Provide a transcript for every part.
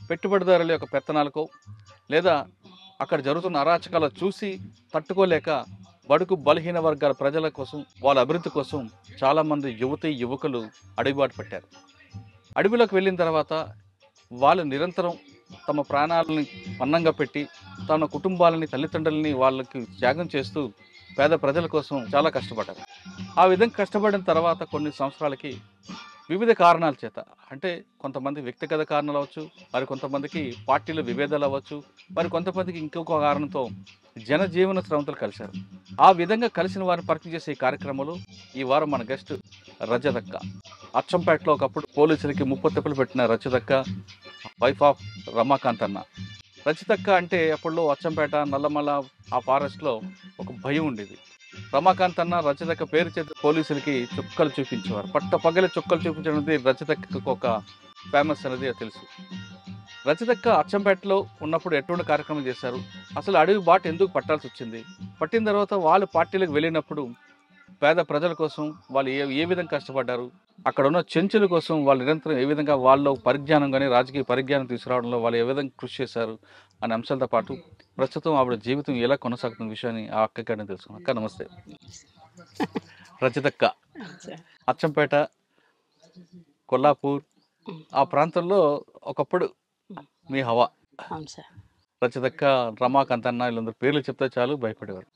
పెట్టుబడిదారుల యొక్క పెత్తనాలకో లేదా అక్కడ జరుగుతున్న అరాచకాలు చూసి తట్టుకోలేక బడుగు బలహీన వర్గాల ప్రజల కోసం వాళ్ళ అభివృద్ధి కోసం చాలామంది యువకులు అడుగుబాటు పెట్టారు. అడవిలోకి వెళ్ళిన తర్వాత వాళ్ళు నిరంతరం తమ ప్రాణాలని పన్నంగా పెట్టి తమ కుటుంబాలని తల్లిదండ్రులని వాళ్ళకి త్యాగం చేస్తూ పేద ప్రజల కోసం చాలా కష్టపడ్డారు. ఆ విధంగా కష్టపడిన తర్వాత కొన్ని సంవత్సరాలకి వివిధ కారణాల చేత, అంటే కొంతమంది వ్యక్తిగత కారణాలు అవ్వచ్చు, మరి కొంతమందికి పార్టీల విభేదాలు అవ్వచ్చు, మరి కొంతమందికి ఇంకొక కారణంతో జనజీవన స్రవంతులు కలిశారు. ఆ విధంగా కలిసిన వారిని పరిచయం చేసే ఈ కార్యక్రమంలో ఈ వారం మన గెస్ట్ రజతక్క. అచ్చంపేటలో ఒకప్పుడు పోలీసులకి ముప్పు తెప్పలు పెట్టిన రజతక్క, వైఫ్ ఆఫ్ రమాకాంత్ అన్న. రజతక్క అంటే అప్పట్లో అచ్చంపేట నల్లమల ఆ ఫారెస్ట్లో ఒక భయం ఉండేది. రమాకాంత్ అన్న రజతక్క పేరు చేత పోలీసులకి చుక్కలు చూపించేవారు. పట్ట పగల చుక్కలు చూపించడం అనేది రజతక్కకు ఒక ఫేమస్ అనేది తెలుసు. రజతక్క అచ్చంపేటలో ఉన్నప్పుడు ఎటువంటి కార్యక్రమం చేశారు, అసలు అడవి బాట ఎందుకు పట్టాల్సి వచ్చింది, పట్టిన తర్వాత వాళ్ళు పార్టీలకు వెళ్ళినప్పుడు పేద ప్రజల కోసం వాళ్ళు ఏ విధంగా కష్టపడ్డారు, అక్కడ ఉన్న చెంచుల కోసం వాళ్ళు నిరంతరం ఏ విధంగా వాళ్ళ పరిజ్ఞానం కానీ రాజకీయ పరిజ్ఞానం తీసుకురావడంలో వాళ్ళు ఏ విధంగా కృషి చేశారు అనే అంశాలతో పాటు ప్రస్తుతం ఆవిడ జీవితం ఎలా కొనసాగుతున్న విషయాన్ని ఆ అక్కగానే తెలుసుకున్నాం. అక్క నమస్తే. రజతక్క అచ్చంపేట, కొల్లాపూర్ ఆ ప్రాంతంలో ఒకప్పుడు మీ హవా. రజతక్క, రమాకాంత్ అన్న వీళ్ళందరూ పేర్లు చెప్తే చాలు భయపడేవారు.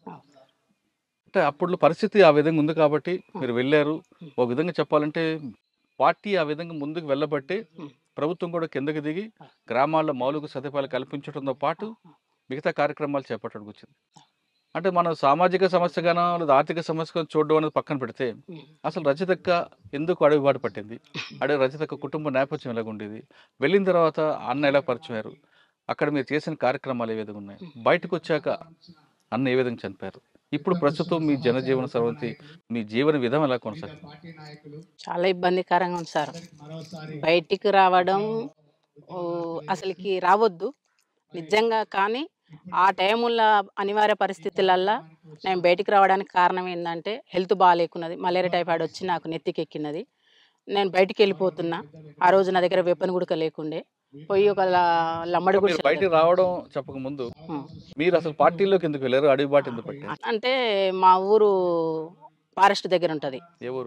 అంటే అప్పుడు పరిస్థితి ఆ విధంగా ఉంది కాబట్టి మీరు వెళ్ళారు. ఒక విధంగా చెప్పాలంటే పార్టీ ఆ విధంగా ముందుకు వెళ్ళబట్టి ప్రభుత్వం కూడా కిందకి దిగి గ్రామాల్లో మౌలిక సదుపాయాలు కల్పించడంతో పాటు మిగతా కార్యక్రమాలు చేపట్టడానికి వచ్చింది. అంటే మనం సామాజిక సమస్యగానో లేదా ఆర్థిక సమస్యగా చూడడం అనేది పక్కన పెడితే అసలు రజతక్క ఎందుకు అడుగుబాటు పట్టింది, రజతక్క కుటుంబ నేపథ్యం ఎలాగ ఉండేది, వెళ్ళిన తర్వాత అన్న ఎలా పరిచయం అయ్యారు, అక్కడ మీరు చేసిన కార్యక్రమాలు ఏ విధంగా ఉన్నాయి, బయటకు వచ్చాక అన్న ఏ విధంగా చనిపోయారు, ఇప్పుడు ప్రస్తుతం మీ జనజీవన స్రవంతి మీ జీవన విధానం ఎలా కొనసాగుతుంది? చాలా ఇబ్బందికరంగా ఉంది సార్. బయటికి రావడం అసలుకి రావద్దు నిజంగా. కానీ ఆ టైముల్లో అనివార్య పరిస్థితులల్లో నేను బయటికి రావడానికి కారణం ఏంటంటే హెల్త్ బాగాలేకున్నది, మలేరియా టైఫాయిడ్ వచ్చి నాకు నెత్తికి ఎక్కినది. నేను బయటికి వెళ్ళిపోతున్నా. ఆ రోజు నా దగ్గర వెపన్ గుడక లేకుండే. పోయి ఒక లమ్మడి మీరు బయటికి రావడం చెప్పక ముందు మీరు అసలు పార్టీలోకి ఎందుకు వెళ్ళారు, అడుగుబాటు ఎందుకు పట్టారు? అంటే మా ఊరు ఫారెస్ట్ దగ్గర ఉంటుంది.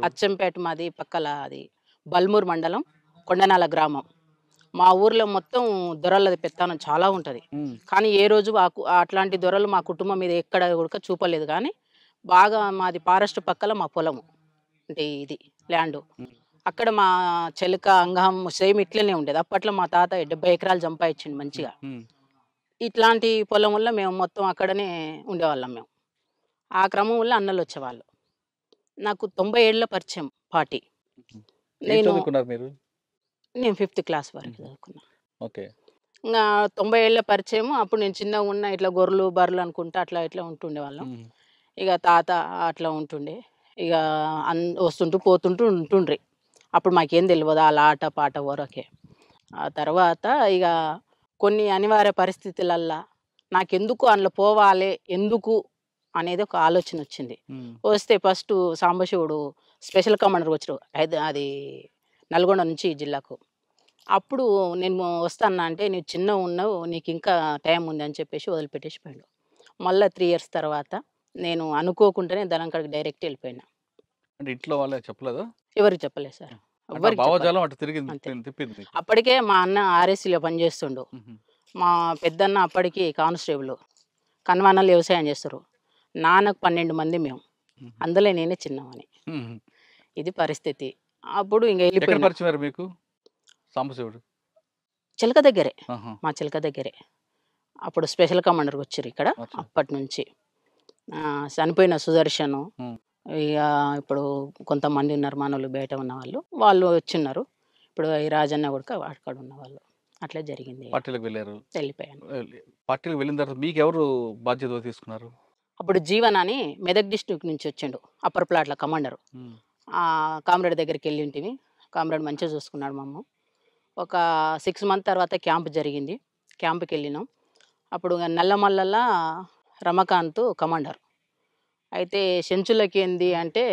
అచ్చంపేట మాది, పక్కల అది బల్మూర్ మండలం కొండనాల గ్రామం. మా ఊర్లో మొత్తం దొరలది పెత్తనం చాలా ఉంటుంది. కానీ ఏ రోజు అట్లాంటి దొరలు మా కుటుంబం మీద ఎక్కడ కూడా చూపలేదు. కానీ బాగా మాది ఫారెస్ట్ పక్కల మా పొలము, అంటే ఇది ల్యాండ్. అక్కడ మా చెలక అంగం సేమ్ ఇట్లనే ఉండేది. అప్పట్లో మా తాత 70 ఎకరాలు సంపాదించిండు మంచిగా. ఇట్లాంటి పొలం వల్ల మేము మొత్తం అక్కడనే ఉండేవాళ్ళం మేము. ఆ క్రమం వల్ల అన్నలు వచ్చేవాళ్ళు. నాకు 90 ఏళ్ళ పరిచయం పార్టీ. నేను 5th క్లాస్ వరకు చదువుకున్నా. ఓకే. ఇంకా 90 ఏళ్ళ పరిచయం. అప్పుడు నేను చిన్నగా ఉన్న ఇట్లా గొర్రెలు బర్రెలు అనుకుంటా అట్లా ఇట్లా ఉంటుండేవాళ్ళం. ఇక తాత అట్లా ఉంటుండే. ఇక వస్తుంటూ పోతుంటూ ఉంటుండ్రి. అప్పుడు మాకేం తెలియదు, అలా ఆట పాట వరకే. ఆ తర్వాత ఇక కొన్ని అనివార్య పరిస్థితులల్లా నాకెందుకు అందులో పోవాలి, ఎందుకు అనేది ఒక ఆలోచన వచ్చింది. వస్తే ఫస్ట్ సాంబశివుడు స్పెషల్ కమాండర్ వచ్చారు అది నల్గొండ నుంచి ఈ జిల్లాకు. అప్పుడు నేను వస్తాను అంటే నీవు చిన్న ఉన్నావు, నీకు ఇంకా టైం ఉంది అని చెప్పేసి వదిలిపెట్టేసి పోయాడు. మళ్ళీ 3 years తర్వాత నేను అనుకోకుండానే ధనంకడికి డైరెక్ట్ వెళ్ళిపోయినా. అంటే ఇంట్లో వాళ్ళే చెప్పలేదా? ఎవరికి చెప్పలేదు సార్. అప్పటికే మా అన్న ఆర్ఎస్సీలో పనిచేస్తుండు. మా పెద్దన్న అప్పటికి కానిస్టేబుల్, కన్వానాలు వ్యవసాయం చేస్తారు. నాన్నకు 12 మంది మేము, అందులో నేనే చిన్నవాని. ఇది పరిస్థితి. అప్పుడు ఇంకా వెళ్ళిపోయారు. మీకు సాంబశివుడు చిలక దగ్గరే, మా చిలక దగ్గరే. అప్పుడు స్పెషల్ కమాండర్కి వచ్చారు ఇక్కడ. అప్పటి నుంచి చనిపోయిన సుదర్శను, ఇక ఇప్పుడు కొంతమంది ఉన్నారు మనోళ్ళు, బయట ఉన్న వాళ్ళు వచ్చిన్నారు. ఇప్పుడు ఈ రాజన్న కూడా అక్కడ ఉన్న వాళ్ళు. అట్లా జరిగింది. పార్టీలకు వెళ్ళారు, వెళ్ళిపోయాను. పార్టీలకు వెళ్ళిన తర్వాత మీకు ఎవరు బాధ్యత తీసుకున్నారు? అప్పుడు జీవన్ అని మెదక్ డిస్ట్రిక్ట్ నుంచి వచ్చిండు, అప్పర్ ప్లాట్ల కమాండరు. కామ్రేడ్ దగ్గరికి వెళ్ళింటివి. కామ్రేడ్ మంచిగా చూసుకున్నాడు మమ్మ. ఒక 6 months తర్వాత క్యాంప్ జరిగింది. క్యాంప్కి వెళ్ళినాం. అప్పుడు నల్లమల్లల రమకాంత్ కమాండర్. అయితే చెంచులకి ఏంది అంటే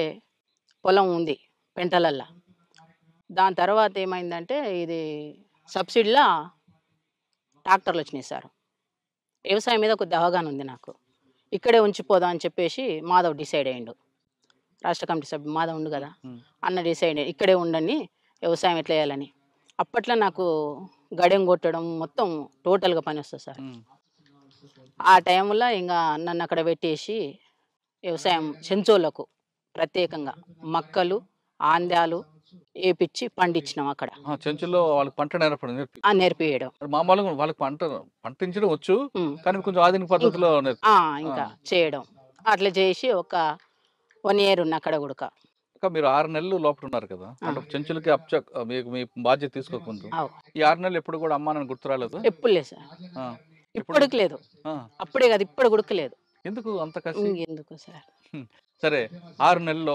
పొలం ఉంది పెంటలల్లా. దాని తర్వాత ఏమైందంటే ఇది సబ్సిడీలా ట్రాక్టర్లు వచ్చినాయి సార్. వ్యవసాయం మీద కొద్ది అవగాహన ఉంది నాకు. ఇక్కడే ఉంచిపోదాం అని చెప్పేసి మాధవ్ డిసైడ్ అయ్యిండు. రాష్ట్ర కమిటీ సభ్యుడు మాధవ్ ఉండు కదా, అన్న డిసైడ్ అయ్యి ఇక్కడే ఉండని వ్యవసాయం ఎట్లా చేయాలని. అప్పట్లో నాకు గడెం కొట్టడం మొత్తం టోటల్గా పని వస్తుంది సార్. ఆ టైంలో ఇంకా నన్ను అక్కడ పెట్టేసి వ్యవసాయం చెంచోళ్ళకు ప్రత్యేకంగా మక్కలు ఆంద్యాలు వేపించి పండించినాం అక్కడ. చెంచుల్లో వాళ్ళకి పంట నేర్పడం నేర్పియడం. మామూలుగా వాళ్ళకి పండించడం వచ్చు, కానీ కొంచెం ఆధునిక పద్ధతిలో ఇంకా చేయడం అట్లా చేసి ఒక 1 year ఉన్న అక్కడ కూడా. మీరు 6 నెలలు లోపల ఉన్నారు కదా, అంటే చెంచులకి మీకు మీ బాధ్యత తీసుకోకముందు ఈ 6 నెలలు ఎప్పుడు కూడా అమ్మా నన్ను గుర్తు రాలేదు? ఎప్పుడు లేదు సార్, ఇప్పటికి లేదు. అప్పుడే కాదు ఇప్పుడు గుడకలేదు. ఎందుకు అంత కసి? ఎందుకు సార్? సరే, 6 నెలల్లో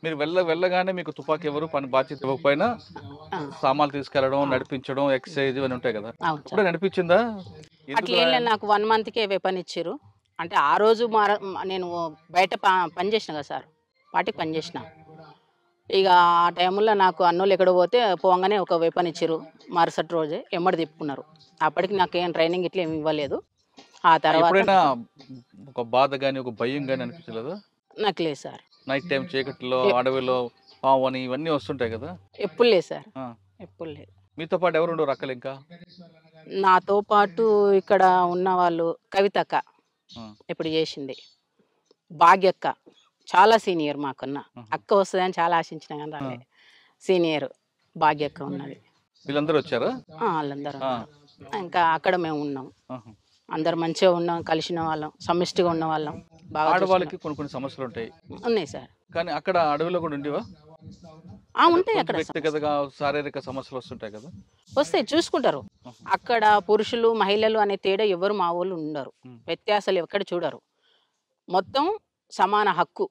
మీరు వెళ్ళగానే మీకు తుపాకీ ఎవరు పని బాధ్యత ఇవ్వకపోయినా సామాన్లు తీసుకెళ్లడం, నడిపించడం, ఎక్సర్సైజ్ ఇవన్నీ ఉంటాయి కదా, ఇప్పుడు నడిపించిందా? అట్లా ఏం లేదు, నాకు 1 monthకే వెపన్ ఇచ్చారు. అంటే ఆ రోజు నేను బయట పని చేసిన కదా సార్, పార్టీకి పని చేసిన. ఇక ఆ టైంలో నాకు అన్నోళ్ళు ఎక్కడ పోగానే ఒక వెపన్ ఇచ్చారు. మరుసటి రోజే ఎమ్మడి తిప్పుకున్నారు. అప్పటికి నాకు ఏం ట్రైనింగ్ ఇట్లా ఏమి ఇవ్వలేదు. ఆ తర్వాత ఒక బాధ కానీ ఒక భయం కానీ అనిపించలేదు? నాకు లేదు సార్. నైట్ టైం చీకట్లో అడవిలో పావు అని ఇవన్నీ వస్తుంటాయి కదా? ఎప్పుడు లేదు సార్, ఎప్పుడు లేదు. మీతో పాటు ఎవరు ఉండరు అక్కలు? ఇంకా నాతో పాటు ఇక్కడ ఉన్న వాళ్ళు కవితక్క ఇప్పుడు చేసింది, భాగ్యక్క చాలా సీనియర్ మాకున్న అక్క వస్తుందని చాలా ఆశించిన కానీ రాలే. సీనియర్ భాగ్యక్క ఉన్నది. వీళ్ళందరూ వచ్చారా? వాళ్ళందరూ. ఇంకా అక్కడ మేము ఉన్నాం, అందరు మంచిగా ఉన్నాం, కలిసిన వాళ్ళం, సమిష్టిగా ఉన్న వాళ్ళం. ఆడవాళ్ళకి కొన్ని సమస్యలు ఉంటాయి. ఉన్నాయి సార్. కానీ అక్కడ అడవిలో కూడా ఉండేవా? ఉంటాయి. అక్కడ వ్యక్తిగతంగా శారీరక సమస్యలు వస్తుంటాయి కదా? వస్తాయి, చూసుకుంటారు. అక్కడ పురుషులు మహిళలు అనే తేడా ఎవరు మా వాళ్ళు ఉండరు, వ్యత్యాసాలు ఎక్కడ చూడరు. మొత్తం సమాన హక్కు,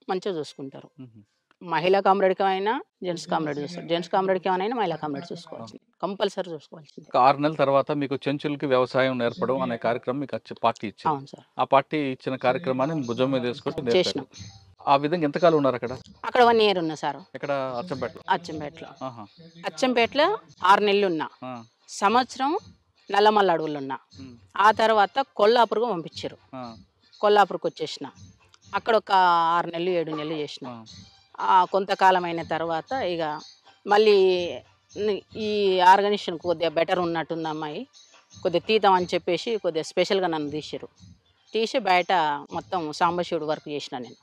మంచిగా చూసుకుంటారు. మహిళా కామ్రేడ్కి అయినా జెంట్స్ కామ్రేడ్ చూస్తారు, జెంట్స్ కామ్రేడ్కి ఏమైనా మహిళా కామ్రేడ్ చూసుకోవాల్సింది, కంపల్సరీ చూసుకోవాల్సింది. 6 నెలల తర్వాత మీకు చెంచులకి వ్యవసాయం నేర్పడం అనే కార్యక్రమం మీకు పార్టీ ఇచ్చింది. అవును సార్. ఆ పార్టీ ఇచ్చిన కార్యక్రమాన్ని భుజం మీద తీసుకుంటూ చేసినాం. ఆ విధంగా ఎంతకాలం ఉన్నారు అక్కడ? అక్కడ 1 year ఉన్నా సార్. ఇక్కడ అచ్చంపేటలో? అచ్చంపేటలో 6 నెలలు ఉన్నా. సంవత్సరం నల్లమల్ల అడవులు ఉన్నా. ఆ తర్వాత కొల్లాపూర్కు పంపించారు. కొల్లాపూర్కి వచ్చేసిన. అక్కడ ఒక 6 నెలలు 7 నెలలు చేసిన. కొంతకాలం అయిన తర్వాత ఇక మళ్ళీ ఈ ఆర్గనైజేషన్ కొద్దిగా బెటర్ ఉన్నట్టుంది అమ్మాయి, కొద్దిగా తీద్దాం అని చెప్పేసి కొద్దిగా స్పెషల్గా నన్ను తీసి బయట మొత్తం సాంబశివుడు వర్క్ చేసిన నేను.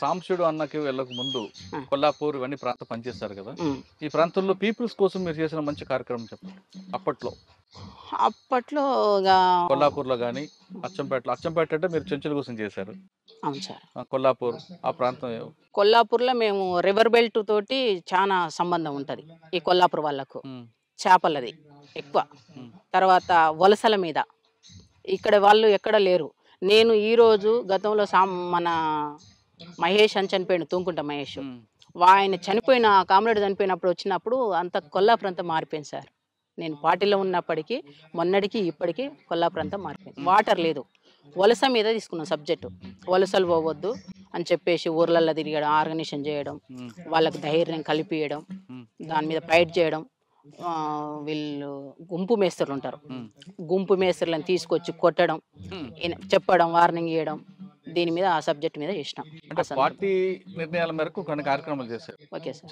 సాంబశివుడు అన్నకి వెళ్ళక ముందు కొల్లాపూర్ ఇవన్నీ ప్రాంతం పనిచేస్తారు కదా, ఈ ప్రాంతంలో పీపుల్స్ కోసం మీరు చేసిన మంచి కార్యక్రమం చెప్పండి. అప్పట్లో కొల్లాపూర్లో కానీ అచ్చంపేట అంటే మీరు చెంచుల కోసం చేశారు. అవును సార్. కొల్లాపూర్ ఆ ప్రాంతం, కొల్లాపూర్లో మేము రివర్ బెల్ట్ తోటి చాలా సంబంధం ఉంటుంది ఈ కొల్లాపూర్ వాళ్ళకు. చేపలది ఎక్కువ. తర్వాత వలసల మీద ఇక్కడ వాళ్ళు ఎక్కడ లేరు. నేను ఈరోజు గతంలో మన మహేష్ అని చనిపోయాడు, తూంకుంట మహేష్. ఆయన చనిపోయిన కామ్రేడ్ చనిపోయినప్పుడు వచ్చినప్పుడు అంత కొల్లాపూర్ అంతా మారిపోయింది సార్. నేను పార్టీలో ఉన్నప్పటికీ మొన్నటికి ఇప్పటికీ కొల్లాపూర్ అంతా మారిపోయింది. వాటర్ లేదు, వలస మీద తీసుకున్నాం సబ్జెక్టు. వలసలు పోవద్దు అని చెప్పేసి ఊర్లలో తిరగడం, ఆర్గనైజేషన్ చేయడం, వాళ్ళకి ధైర్యం కల్పియడం, దాని మీద ఫైట్ చేయడం. వీళ్ళు గుంపు మేస్త్రులు ఉంటారు, గుంపు మేస్త్రులను తీసుకొచ్చి కొట్టడం, చెప్పడం, వార్నింగ్ ఇవ్వడం, దీని మీద ఆ సబ్జెక్ట్ మీద చేసినాం. పార్టీ నిర్ణయాల మేరకు కొన్ని కార్యక్రమాలు చేశారు.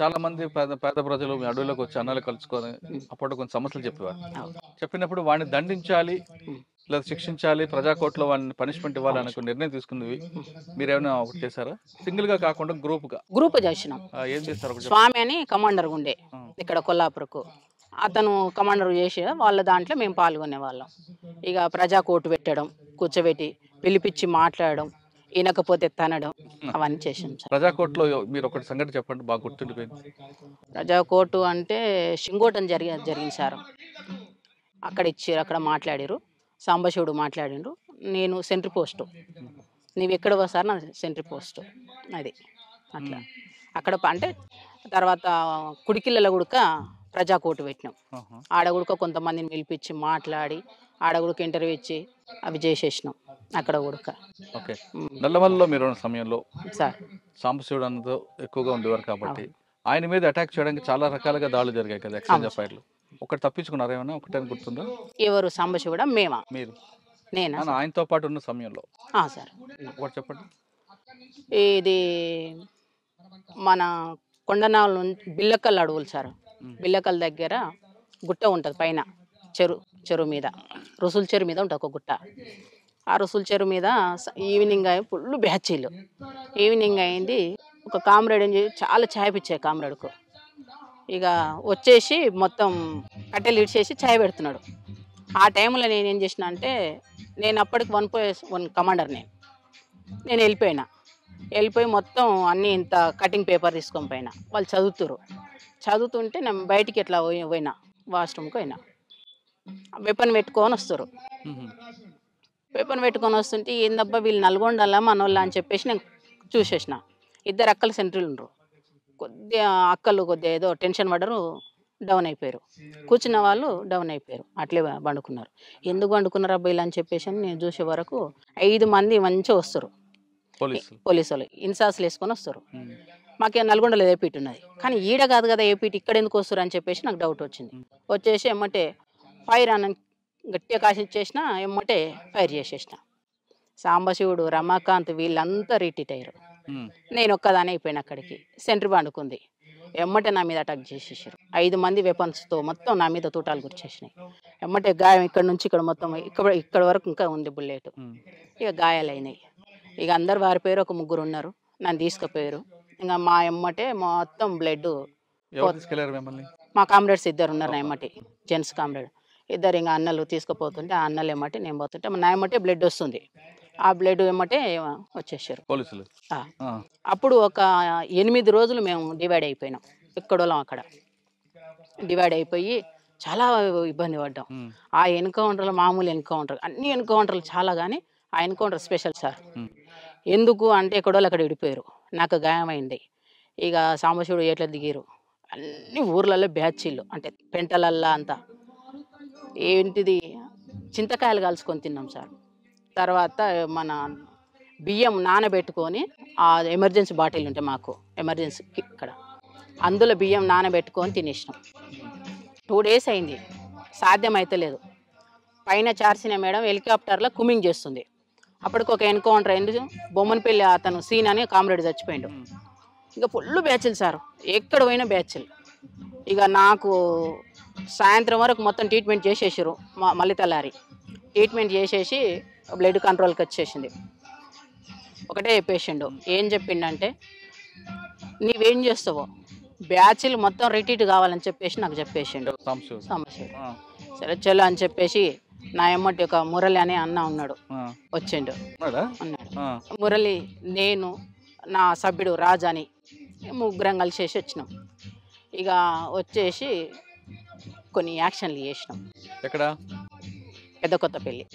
చాలా మంది పేద ప్రజలు అడవులకు వచ్చి అన్నాలు కలుసుకొని అప్పుడు కొన్ని సమస్యలు చెప్పేవారు. చెప్పినప్పుడు వాడిని దండించాలి లేదా శిక్షించాలి, ప్రజాకోర్టులో వాళ్ళని పనిష్మెంట్ ఇవ్వాలి అనే నిర్ణయం తీసుకున్నవి మీరేమైనా ఒకటి చేశారా? సింగిల్ గా కాకుండా గ్రూప్ చేసినాం. ఏం చేస్తారు? స్వామి అని కమాండర్ ఉండే ఇక్కడ కొల్లాపూర్కు, అతను కమాండర్ చేసి వాళ్ళ దాంట్లో మేము పాల్గొనే వాళ్ళం. ఇక ప్రజా కోర్టు పెట్టడం, కూర్చోబెట్టి పిలిపించి మాట్లాడడం, వినకపోతే తనడం, అవన్నీ చేసాం సార్. ప్రజా కోర్టులో మీరు ఒకటి సంగతి చెప్పండి, బాగా గుర్తుండిపోయింది. ప్రజా కోర్టు అంటే షింగోటం జరిగింది సార్. అక్కడ ఇచ్చారు, అక్కడ మాట్లాడారు, సాంబశివుడు మాట్లాడిండ్రు. నేను సెంట్రీ పోస్టు, నీవు ఎక్కడ సార్? నా సెంట్రీ పోస్టు అది. అట్లా అక్కడ అంటే తర్వాత కుడికిళ్ళలో కూడా ప్రజా కోర్టు పెట్టినాం. ఆడగుడక కొంతమందిని పిలిపించి మాట్లాడి ఆడగుడక ఇంటర్వ్యూ ఇచ్చి అవి చేసేసినాం అక్కడ ఉడక. ఓకే. నల్లమల్లలో మీరు సమయంలో సార్ సాంబశివుడు అన్నతో ఎక్కువగా ఉండేవారు కాబట్టి ఆయన మీద అటాక్ చేయడానికి చాలా రకాలుగా దాడులు జరిగాయి కదా, ఎక్స్చేంజ్ ఆఫ్ ఫైర్లు. ఒకటి తప్పించుకున్నారు ఏమన్నా ఒకటే గుర్తుందా? ఎవరు సాంబశివుడా మేమా? మీరు నేనా సార్? ఆయనతో పాటు ఉన్న సమయంలో సార్ ఒకటి చెప్పండి. ఇది మన కొండనాల నుంచి బిల్లకల్ అడవులు సార్. బిల్లకల్ దగ్గర గుట్ట ఉంటుంది పైన, చెరువు మీద, రుసుల చెరువు మీద ఉంటుంది ఒక గుట్ట. ఆ రుసుల చెరువు మీద ఈవినింగ్ అయి ఫుల్ బ్యాచీలు. ఈవినింగ్ అయింది, ఒక కామ్రేడ్ ఏం చేసి చాలా ఛాయ్ పిచ్చే కామ్రేడ్కు. ఇక వచ్చేసి మొత్తం కట్టెలు ఇడిచేసి ఛాయ్ పెడుతున్నాడు. ఆ టైంలో నేను ఏం చేసిన అంటే, నేను అప్పటికి 1+1 కమాండర్. నేను వెళ్ళిపోయి మొత్తం అన్నీ ఇంత కటింగ్ పేపర్ తీసుకొని పోయినా. వాళ్ళు చదువుతుంటే నేను బయటికి ఎట్లా పోయినా, వాష్రూమ్కి పోయినా. వెపన్ పెట్టుకొని వస్తారు. వెపన్ పెట్టుకొని వస్తుంటే ఏందబ్బా వీళ్ళు నల్గొండలా మనోళ్ళ అని చెప్పేసి నేను చూసేసిన. 2 అక్కలు సెంట్రీలు ఉండరు. కొద్దిగా అక్కలు కొద్దిగా ఏదో టెన్షన్ పడ్డరు, డౌన్ అయిపోయారు. కూర్చున్న వాళ్ళు డౌన్ అయిపోయారు, అట్లే పండుకున్నారు. ఎందుకు పండుకున్నారు అబ్బాయిలు అని చెప్పేసి నేను చూసే వరకు 5 మంది మంచిగా వస్తారు, పోలీసు వాళ్ళు ఇన్సాస్లు వేసుకొని వస్తారు. మాకే నల్గొండలో ఏపీటీ ఉన్నది, కానీ ఈడ కాదు కదా ఏపీటీ, ఇక్కడ ఎందుకు వస్తారు అని చెప్పేసి నాకు డౌట్ వచ్చింది. వచ్చేసి ఎమ్మటే ఫైర్ అని గట్టిగా కాసిచ్చేసిన, ఎమ్మటే ఫైర్ చేసేసిన. సాంబశివుడు, రమాకాంత్ వీళ్ళంతా రిట్రీట్ అయ్యారు. నేను ఒక్కదానే అయిపోయినా. అక్కడికి సెంట్రీ పండుకుంది. ఎమ్మటే నా మీద అటాక్ చేసేసారు. 5 మంది వెపన్స్తో మొత్తం నా మీద తూటాలు గుర్చేసినాయి. ఎమ్మటే గాయం ఇక్కడ నుంచి ఇక్కడ మొత్తం ఇక్కడ వరకు ఇంకా ఉంది బుల్లెట్. ఇక గాయాలైనాయి. ఇక అందరు వారిపోయారు, ఒక 3 ఉన్నారు, నన్ను తీసుకుపోయారు. ఇంకా మా ఎమ్మటే మొత్తం బ్లడ్. మా కామ్రేడ్స్ 2 ఉన్నారు నా ఎమ్మటి, జెంట్స్ కామ్రేడ్ 2. ఇంకా అన్నలు తీసుకుపోతుంటే ఆ అన్నలు ఎమ్మటే నేను పోతుంటే నా ఎమ్మటే బ్లడ్ వస్తుంది. ఆ బ్లడ్ ఎమ్మటే వచ్చేసారు పోలీసులు. అప్పుడు ఒక 8 రోజులు మేము డివైడ్ అయిపోయినాం, ఎక్కడోళ్ళం అక్కడ డివైడ్ అయిపోయి చాలా ఇబ్బంది పడ్డాం. ఆ ఎన్కౌంటర్లు మామూలు ఎన్కౌంటర్, అన్ని ఎన్కౌంటర్లు చాలా, కానీ ఆ ఎన్కౌంటర్ స్పెషల్ సార్. ఎందుకు అంటే ఎక్కడోళ్ళు అక్కడ విడిపోయారు, నాకు గాయమైంది. ఇక సాంబశివుడు ఎట్లా దిగారు, అన్ని ఊర్లలో బ్యాచీలు అంటే పెంటలల్లా అంతా ఏంటిది చింతకాయలు కలుసుకొని తిన్నాం సార్. తర్వాత మన బియ్యం నానబెట్టుకొని, ఆ ఎమర్జెన్సీ బాటిల్ ఉంటే మాకు ఎమర్జెన్సీ ఇక్కడ, అందులో బియ్యం నానబెట్టుకొని తినేసినాం. 2 డేస్ అయింది, సాధ్యమైతే లేదు. పైన చార్సిన మేడం హెలికాప్టర్లో కుమింగ్ చేస్తుంది. అప్పటికి ఒక ఎన్కౌంటర్ అయింది, బొమ్మనపల్లి అతను సీన్ అని కామ్రేడ్ చచ్చిపోయాడు. ఇంకా ఫుల్ బ్యాచ్లు సార్, ఎక్కడ పోయినా బ్యాచ్లు. ఇక నాకు సాయంత్రం వరకు మొత్తం ట్రీట్మెంట్ చేసేసారు. మళ్ళీ తెల్లారి ట్రీట్మెంట్ చేసేసి బ్లడ్ కంట్రోల్కి వచ్చేసింది. ఒకటే పేషెంట్ ఏం చెప్పిండంటే, నీవేం చేస్తావో బ్యాచ్లు మొత్తం రిట్రీట్ కావాలని చెప్పేసి నాకు చెప్పేసిండు సమస్య. సరే చలో అని చెప్పేసి నా ఎమ్మటి ఒక మురళి అనే అన్న ఉన్నాడు, వచ్చిండు అన్నాడు. మురళి, నేను, నా సభ్యుడు రాజా అని 3 కలిసేసి వచ్చినాం. ఇక వచ్చేసి కొన్ని యాక్షన్లు చేసినాం. ఎక్కడ? పెద్ద కొత్తపల్లి.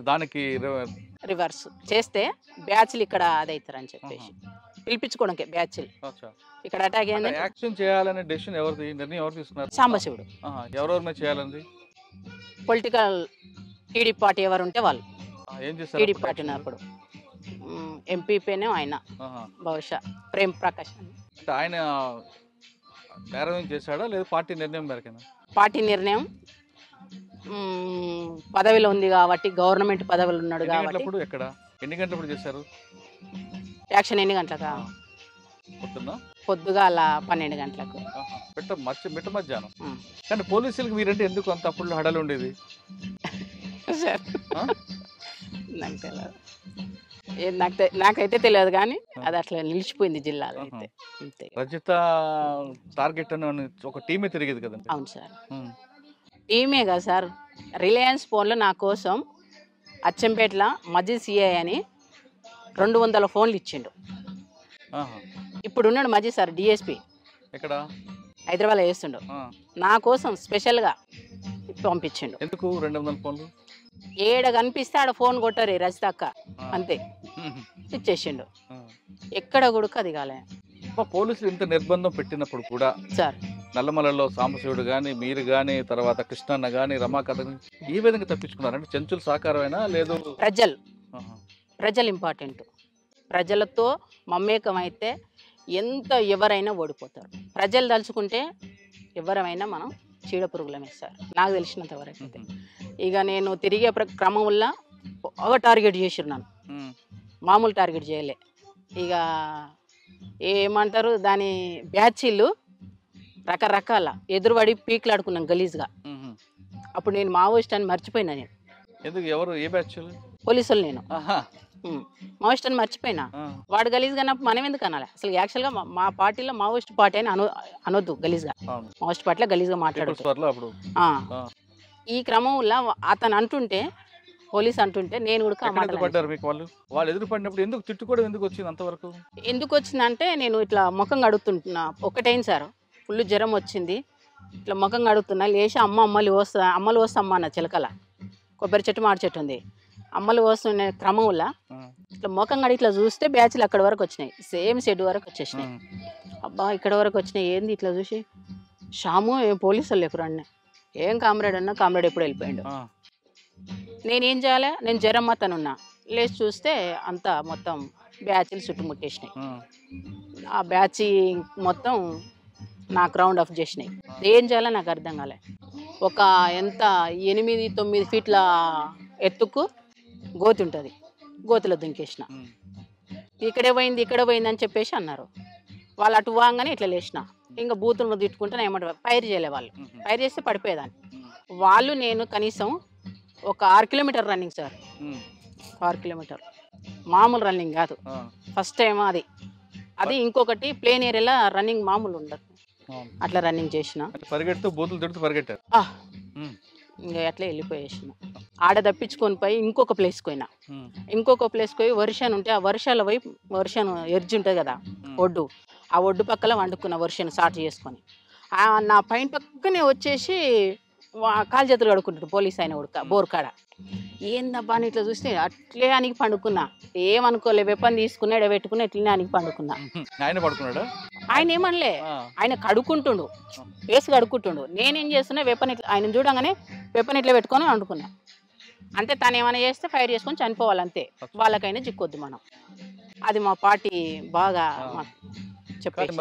దానికి రివర్స్ చేస్తే బ్యాచ్లు ఇక్కడ అదవుతారని చెప్పేసి పిలిపించుకోవడానికి బ్యాచ్లు ఇక్కడ అటాక్ అయింది. యాక్షన్ చేయాలనే డెసిషన్ ఎవరిది, నిర్ణయం ఎవరు తీసుకున్నారు? సాంబశివుడు. ఎవరెవరి మీద చేయాలండి? పొలిటికల్ టీడీపీ పార్టీ ఎవరు ఉంటే వాళ్ళు. ఏం చేస్తారు టీడీపీ పార్టీ ఉన్నప్పుడు ఎంపీపీనే ఆయన, బహుశా ప్రేమ్ ప్రకాష్. ఆయన నేరం చేశాడా లేదా పార్టీ నిర్ణయం మేరకేనా? పార్టీ నిర్ణయం, పదవిలో ఉంది కాబట్టి, గవర్నమెంట్ పదవిలో ఉన్నాడు కాబట్టి. ఎక్కడ ఎన్ని గంటలప్పుడు చేశారు యాక్షన్? ఎన్ని గంటలకా? పొద్దుగాల 12 గంటలకు. మిట్ట మధ్యాహ్నం. కానీ పోలీసులకు మీరంటే ఎందుకు అంత అప్పుడు హడలు ఉండేది? నాకు తెలియదు, నాకైతే తెలియదు, కానీ అది అట్లా నిలిచిపోయింది జిల్లాలో అయితే. అంతే. రజిత టార్గెట్ అని ఒక టీమే తిరిగేది కదండి? అవును సార్, టీమే కదా సార్. రిలయన్స్ ఫోన్లో నా కోసం అచ్చంపేటలో మజీద్ సిఐ అని 200 ఫోన్లు ఇచ్చిండు. ఇప్పుడు ఉన్నాడు మజీద్ సార్, డిఎస్పీ. ఎక్కడ? హైదరాబాద్లో చేస్తుండు. నా కోసం స్పెషల్గా పంపించిండు. ఎందుకు 200 ఫోన్లు? ఏడ కనిపిస్తే ఆడ ఫోన్ కొట్టారు రజిత అక్క, అంతే ఇచ్చేసిండు. ఎక్కడ కూడా అది కాలే. పోలీసులు ఇంత నిర్బంధం పెట్టినప్పుడు కూడా సార్, నల్లమలలో సాంబశివుడు కానీ, మీరు కానీ, తర్వాత కృష్ణన్న కానీ, రమాకాంత్ ఈ విధంగా తప్పించుకున్నారంటే చెంచుల సహకారమైనా లేదు? ప్రజలు ఇంపార్టెంట్. ప్రజలతో మమేకం అయితే ఎవరైనా ఓడిపోతారు. ప్రజలు తలుచుకుంటే ఎవరైనా మనం చీడ పురుగులమే సార్ నాకు తెలిసినంత వరకు అయితే. ఇక నేను తిరిగే క్రమం వల్ల బాగా టార్గెట్ చేసిరు నన్ను, మామూలు టార్గెట్ చేయలే. ఇక ఏమంటారు దాని బ్యాచీలు రకరకాల ఎదురుపడి పీకులాడుకున్నాను గలీజ్గా. అప్పుడు నేను మావోయిస్ట్ అని మర్చిపోయినా. నేను ఎందుకు ఎవరు ఏ బ్యాచ్ పోలీసులు నేను మావోయిస్ట్ అని మర్చిపోయినా. వాడు గలీజ్గా అన్నప్పుడు మనం ఎందుకు అనాలి? అసలు యాక్చువల్గా మా పార్టీలో మావోయిస్ట్ పార్టీ అని అనొద్దు గలీజ్గా. మావోయిస్ట్ పార్టీలో గలీజ్గా మాట్లాడదు. ఈ క్రమంలో అతను అంటుంటే, పోలీస్ అంటుంటే నేను కూడా వాళ్ళు ఎదురు పడినప్పుడు ఎందుకు తిట్టుకోవడం ఎందుకు వచ్చింది అంతవరకు? ఎందుకు వచ్చిందంటే నేను ఇట్లా ముఖం కడుగుతుంటున్నా. ఒకటైంది సార్, ఫుల్ జ్వరం వచ్చింది. ఇట్లా ముఖం కడుగుతున్నా, లేచి అమ్మలు వస్తామ్మా అన్న చిలకల కొబ్బరి చెట్టు మాడి చెట్టు ఉంది. అమ్మలు వస్తున్న క్రమంలో ఇట్లా ముఖం కడిగి ఇట్లా చూస్తే బ్యాచ్లు అక్కడి వరకు వచ్చినాయి, సేమ్ షెడ్ వరకు వచ్చేసినాయి. అబ్బా ఇక్కడ వరకు వచ్చినాయి ఏంది ఇట్లా చూసి, షాము ఏం పోలీసులు లేకురా అన్న. ఏం కామ్రేడ్ అన్నా, కామ్రేడ్ ఎప్పుడు వెళ్ళిపోయాడు. నేనేం చేయాలి? నేను జ్వరం అతనున్నా. లేచి చూస్తే అంతా మొత్తం బ్యాచ్లు చుట్టుముట్టేసినాయి. ఆ బ్యాచ్ మొత్తం నాకు రౌండ్ ఆఫ్ చేసినాయి. ఏం చేయాలో నాకు అర్థం కాలే. ఒక ఎంత 8-9 ఫీట్ల ఎత్తుకు గోతి ఉంటుంది, గోతిలో దుంకేసిన. ఇక్కడ పోయింది అని చెప్పేసి అన్నారు. వాళ్ళు అటు వాగానే ఇట్లా లేచిన. ఇంకా బూతులను తిట్టుకుంటే ఏమంటారు, ఫైర్ చేయలే వాళ్ళు. ఫైర్ చేస్తే పడిపోయేదాన్ని. వాళ్ళు నేను కనీసం ఒక 6 కిలోమీటర్ రన్నింగ్ సార్. 6 కిలోమీటర్ మామూలు రన్నింగ్ కాదు. ఫస్ట్ టైం అది ఇంకొకటి ప్లేన్ ఏరియాలో రన్నింగ్ మామూలు ఉండదు. అట్లా రన్నింగ్ చేసిన. పరిగెడుతూ బూతులు తిడుతూ పరిగెట్టారు. ఇంకా అట్లా వెళ్ళిపోయేసిన. ఆడ తప్పించుకొని పోయి ఇంకొక ప్లేస్కి పోయినా. ఇంకొక ప్లేస్కి పోయి వర్షాన్ని ఉంటే, ఆ వర్షాల వైపు వర్షాన్ని ఎర్జి ఉంటుంది కదా ఒడ్డు, ఆ ఒడ్డు పక్కల వండుకున్న వర్షాన్ని స్టార్ట్ చేసుకొని నా పైన పక్కనే వచ్చేసి కాలు చేతులు కడుక్కుంటాడు పోలీస్ ఆయన ఉడక బోర్కాడ. ఏందబ్బా అని ఇట్లా చూస్తే అట్లే అనికి పండుకున్నా. ఏమనుకోలే, వెపన్ తీసుకుని ఎడబెట్టుకుని అట్లనే అనికి పండుకున్నా. ఆయన ఏమనలే, ఆయన కడుక్కుంటుండు, వేసి కడుక్కుంటుండు. నేనేం చేస్తున్నా, వెపన్ ఇట్లా ఆయన చూడంగానే వెపన్ ఇట్లా పెట్టుకొని వండుకున్నా. అంటే తను ఏమైనా చేస్తే ఫైర్ చేసుకొని చనిపోవాలంతే, వాళ్ళకైనా చిక్కొద్దు మనం. అది మా పార్టీ బాగా చెప్పారు.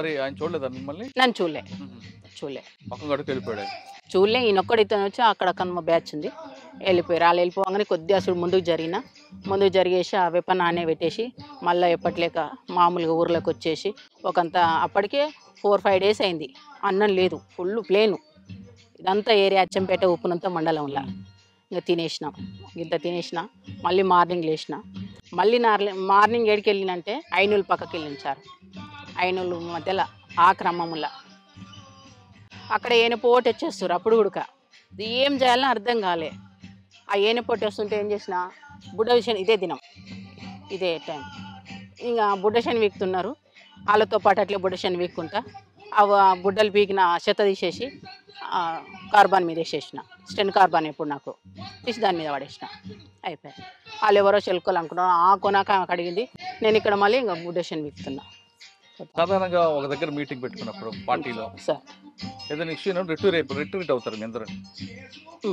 నన్ను చూడలే చూడలే. ఈయనొక్కడు ఇతను వచ్చి అక్కడ కనుమ బ్యాచ్ ఉంది, వెళ్ళిపోయారు. వాళ్ళు వెళ్ళిపోగానే కొద్దిగా అసలు ముందుకు జరిగేసి ఆ వెపన్ ఆనే పెట్టేసి మళ్ళీ ఎప్పట్లేక మామూలుగా ఊర్లోకి వచ్చేసి ఒకంత అప్పటికే 4-5 డేస్ అయింది. అన్నం లేదు, ఫుల్ ప్లేను. ఇదంతా ఏరియా అచ్చంపేట ఉప్పునంత మండలంలో. ఇంకా తినేసిన మళ్ళీ మార్నింగ్ లేచిన. మళ్ళీ మార్నింగ్ ఏడికి వెళ్ళినంటే ఐనూలు పక్కకి వెళ్ళిన సార్. ఐనూలు మధ్యలో ఆ క్రమంలో అక్కడ ఏనపోటు వచ్చేస్తారు. అప్పుడు కూడా ఏం చేయాలని అర్థం కాలే. ఆ ఏనపోటు వస్తుంటే ఏం చేసిన, బుడ్డ విషయం ఇదే టైం ఇంకా బుడ్డశని వీక్తున్నారు. వాళ్ళతో పాటు అట్లే బుడ్డశని వీక్కుంటా ఆ బుడ్డలు పీకిన చెత్త తీసేసి కార్బాన్ మీద వేసేసిన. స్టెన్ కార్బాన్ ఎప్పుడు నాకు తీసి దాని మీద పడేసిన. అయిపోయాయి. వాళ్ళు ఎవరో చెల్కోలు అనుకున్నారు. ఆ కొనాక అడిగింది. నేను ఇక్కడ మళ్ళీ ఇంకా బుడ్డశని వీక్తున్నా. సాధారణంగా ఒక దగ్గర మీటింగ్ పెట్టుకున్నప్పుడు పార్టీలో ఏదైనా ఇష్యూ రిట్రీట్ అవుతారు.